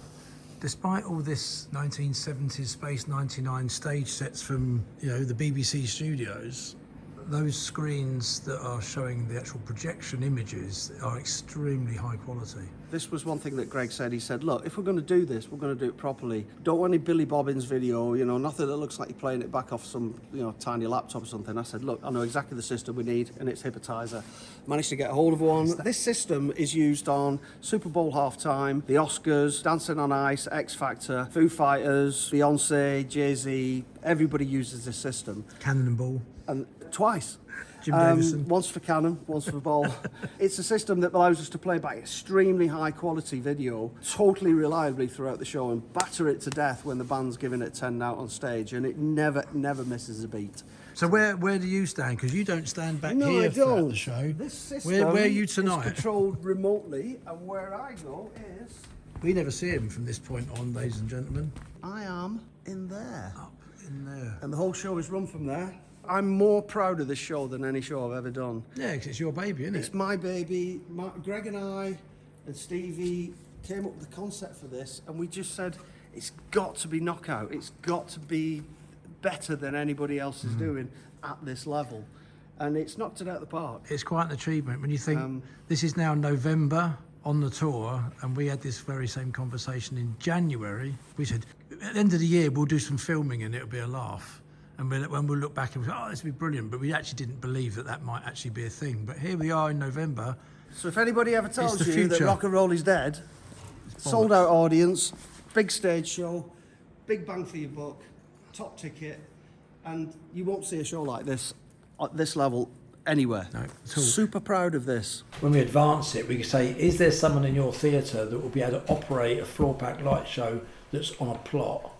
despite all this 1970s Space 99 stage sets from, you know, the BBC studios, those screens that are showing the actual projection images are extremely high quality. This was one thing that Greg said. He said, look, if we're going to do this, we're going to do it properly. Don't want any Billy Bobbins video, you know, nothing that looks like you're playing it back off some, you know, tiny laptop or something. I said, look, I know exactly the system we need, and it's Hypnotizer. Managed to get a hold of one. This system is used on Super Bowl halftime, the Oscars, Dancing on Ice, X Factor, Foo Fighters, Beyonce, Jay-Z. Everybody uses this system. Cannonball. And twice. Jim Davison. Once for Canon, once for Ball. It's a system that allows us to play back extremely high quality video, totally reliably throughout the show, and batter it to death when the band's giving it 10 out on stage, and it never misses a beat. So where do you stand? Because you don't stand back No, here I throughout don't. the show. This system Where are you tonight? is controlled remotely, and where I go is... We never see him from this point on, ladies and gentlemen. I am in there. Up in there. And the whole show is run from there. I'm more proud of this show than any show I've ever done. Yeah, because it's your baby, isn't it? It's my baby. Greg and I and Stevie came up with the concept for this, and we just said, it's got to be knockout. It's got to be better than anybody else is doing at this level. And it's knocked it out of the park. It's quite an achievement when you think this is now November on the tour, and we had this very same conversation in January. We said, at the end of the year, we'll do some filming and it'll be a laugh. And when we'll look back and we'll say, oh, this will be brilliant. But we actually didn't believe that that might actually be a thing. But here we are in November. So if anybody ever tells the you that future. rock and roll is dead, sold out audience, big stage show, big bang for your buck, top ticket, and you won't see a show like this at this level anywhere. No, at all. Super proud of this. When we advance it, we can say, is there someone in your theatre that will be able to operate a floor pack light show that's on a plot?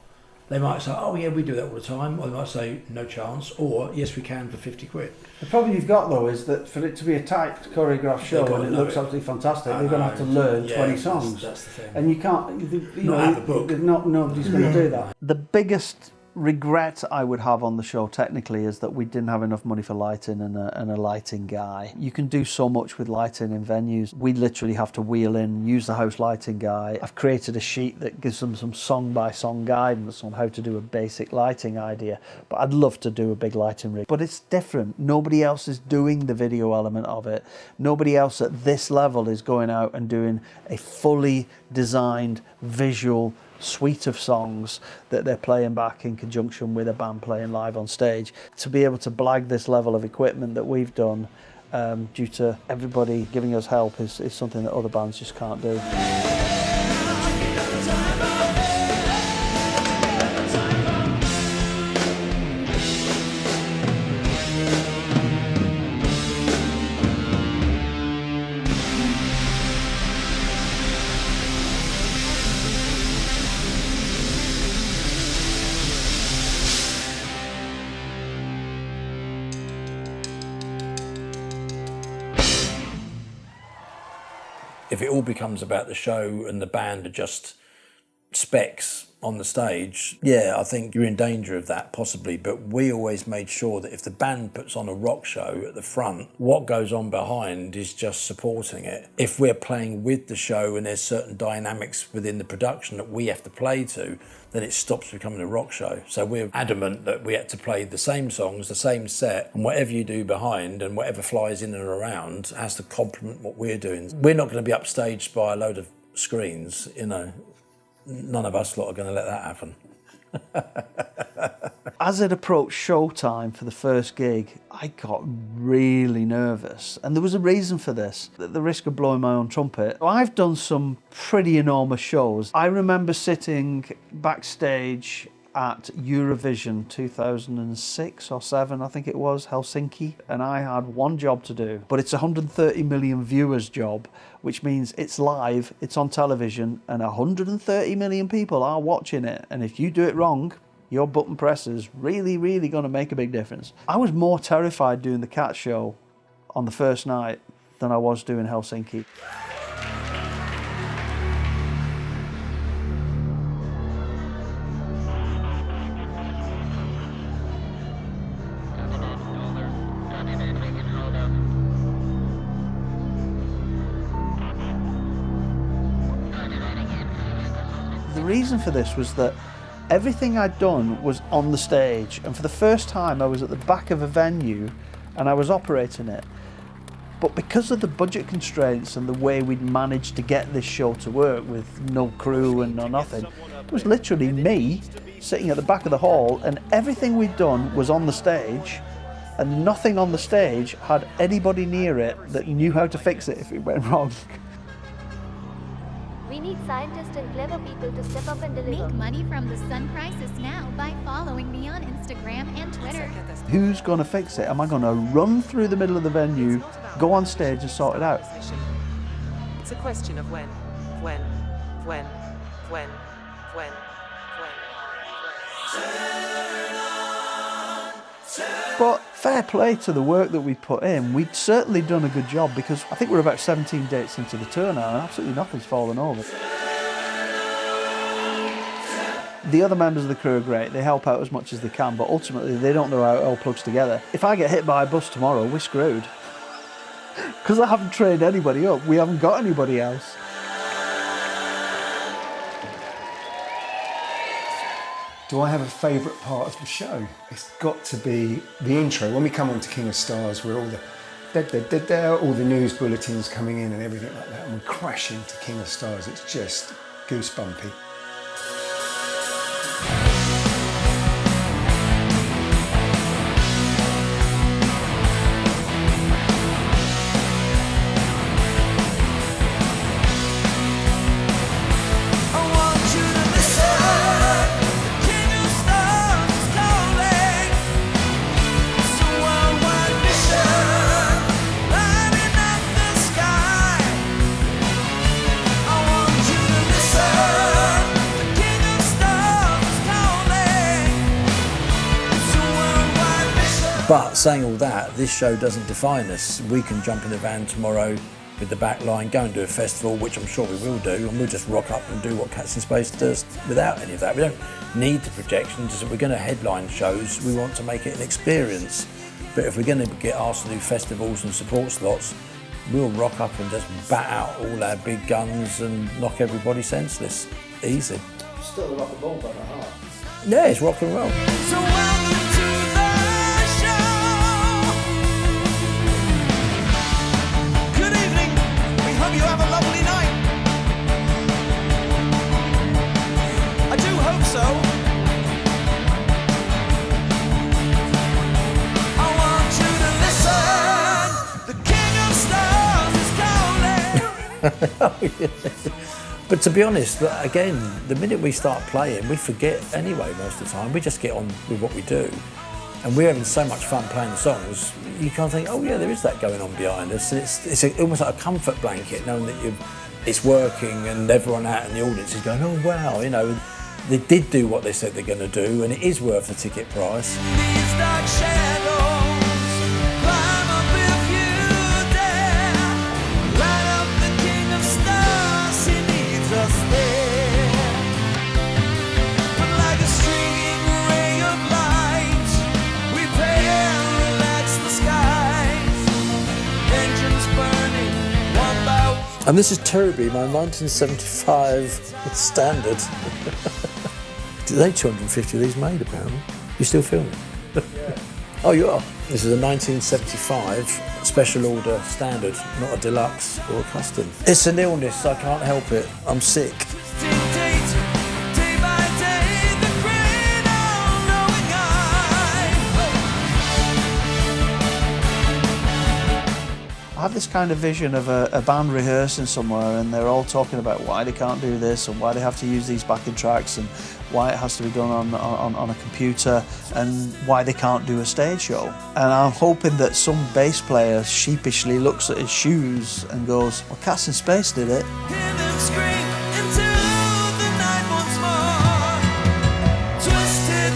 They might say, oh yeah, we do that all the time. Or they might say, no chance. Or, yes, we can for 50 quid. The problem you've got, though, is that for it to be a tight choreographed show and it looks absolutely fantastic, they're going to have to learn 20 songs. That's the thing. And you can't, you Not know, out of the book. Nobody's going to do that. The biggest regret I would have on the show technically is that we didn't have enough money for lighting and a lighting guy. You can do so much with lighting in venues. We literally have to wheel in, use the house lighting guy. I've created a sheet that gives them some song by song guidance on how to do a basic lighting idea, but I'd love to do a big lighting rig. But it's different. Nobody else is doing the video element of it. Nobody else at this level is going out and doing a fully designed visual suite of songs that they're playing back in conjunction with a band playing live on stage. To be able to blag this level of equipment that we've done due to everybody giving us help is something that other bands just can't do. If it all becomes about the show and the band are just specs on the stage, yeah, I think you're in danger of that possibly. But we always made sure that if the band puts on a rock show at the front, what goes on behind is just supporting it. If we're playing with the show and there's certain dynamics within the production that we have to play to, then it stops becoming a rock show. So we're adamant that we had to play the same songs, the same set, and whatever you do behind and whatever flies in and around has to complement what we're doing. We're not going to be upstaged by a load of screens, you know. None of us lot are going to let that happen. As it approached showtime for the first gig, I got really nervous. And there was a reason for this, at the risk of blowing my own trumpet. I've done some pretty enormous shows. I remember sitting backstage at Eurovision 2006 or 7, I think it was, Helsinki, and I had one job to do, but it's a 130 million viewers job, which means it's live, it's on television, and 130 million people are watching it, and if you do it wrong, your button press is really, really going to make a big difference. I was more terrified doing the cat show on the first night than I was doing Helsinki. The reason for this was that everything I'd done was on the stage, and for the first time I was at the back of a venue and I was operating it. But because of the budget constraints and the way we'd managed to get this show to work with no crew and no nothing, it was literally me sitting at the back of the hall, and everything we'd done was on the stage, and nothing on the stage had anybody near it that knew how to fix it if it went wrong. We need scientists and clever people to step up and deliver. Make money from the sun crisis now by following me on Instagram and Twitter. Who's going to fix it? Am I going to run through the middle of the venue, go on stage and sort it out? It's a question of when. But fair play to the work that we put in. We'd certainly done a good job, because I think we're about 17 dates into the tour now and absolutely nothing's fallen over. The other members of the crew are great. They help out as much as they can, but ultimately they don't know how it all plugs together. If I get hit by a bus tomorrow, we're screwed. Because I haven't trained anybody up. We haven't got anybody else. Do I have a favourite part of the show? It's got to be the intro. When we come on to King of Stars, where all the news bulletins coming in and everything like that, and we crash into King of Stars, it's just goosebumpy. But saying all that, this show doesn't define us. We can jump in the van tomorrow with the back line, go and do a festival, which I'm sure we will do, and we'll just rock up and do what Cats in Space does without any of that. We don't need the projections. If we're going to headline shows, we want to make it an experience. But if we're going to get asked to do festivals and support slots, we'll rock up and just bat out all our big guns and knock everybody senseless. Easy. Still a rock and roll band at heart. Yeah, it's rock and roll. So welcome to the show. Good evening. We hope you have a lovely night. I do hope so. I want you to listen. The King of Stars is calling. But to be honest, again, the minute we start playing, we forget anyway most of the time. We just get on with what we do. And we're having so much fun playing the songs, you can't think, oh yeah, there is that going on behind us. It's almost like a comfort blanket, knowing that it's working and everyone out in the audience is going, oh wow, you know, they did do what they said they're going to do, and it is worth the ticket price. These dark shadows climb up if you dare. Light up the King of Stars, he needs us there. But like a streaming ray of light, we pray and relax the skies. Engines burning one by one. And this is Toby, my 1975 standard. There's 250 of these made, apparently. You still filming? Yeah. Oh, you are? This is a 1975 special order standard, not a deluxe or a custom. It's an illness, I can't help it. I'm sick. I have this kind of vision of a band rehearsing somewhere, and they're all talking about why they can't do this and why they have to use these backing tracks and why it has to be done on a computer and why they can't do a stage show. And I'm hoping that some bass player sheepishly looks at his shoes and goes, well, Cats in Space did it. Hear them scream into the night once more. Twisted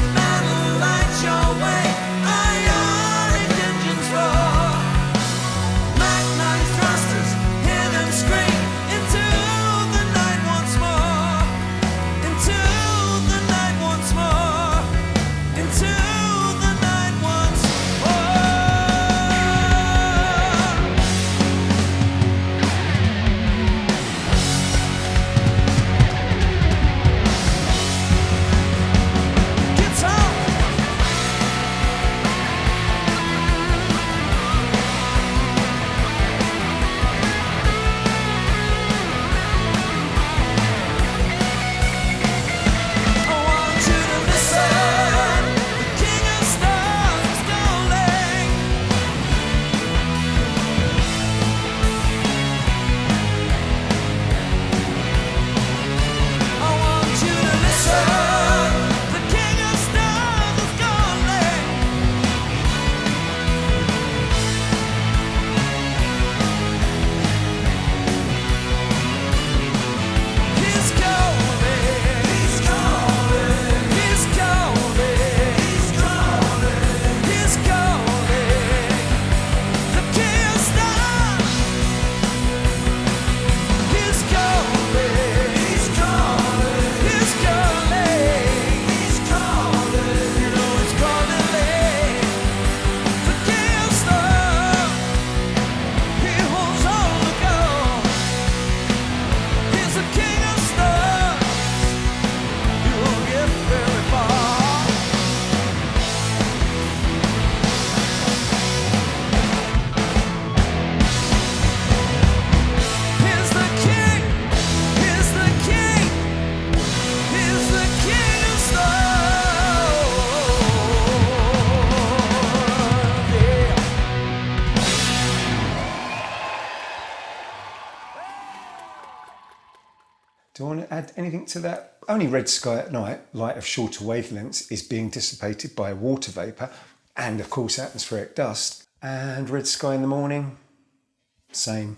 Do I want to add anything to that? Only red sky at night, light of shorter wavelengths, is being dissipated by water vapour and, of course, atmospheric dust. And red sky in the morning, same.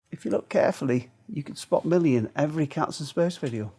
If you look carefully, you can spot Millie in every Cats in Space video.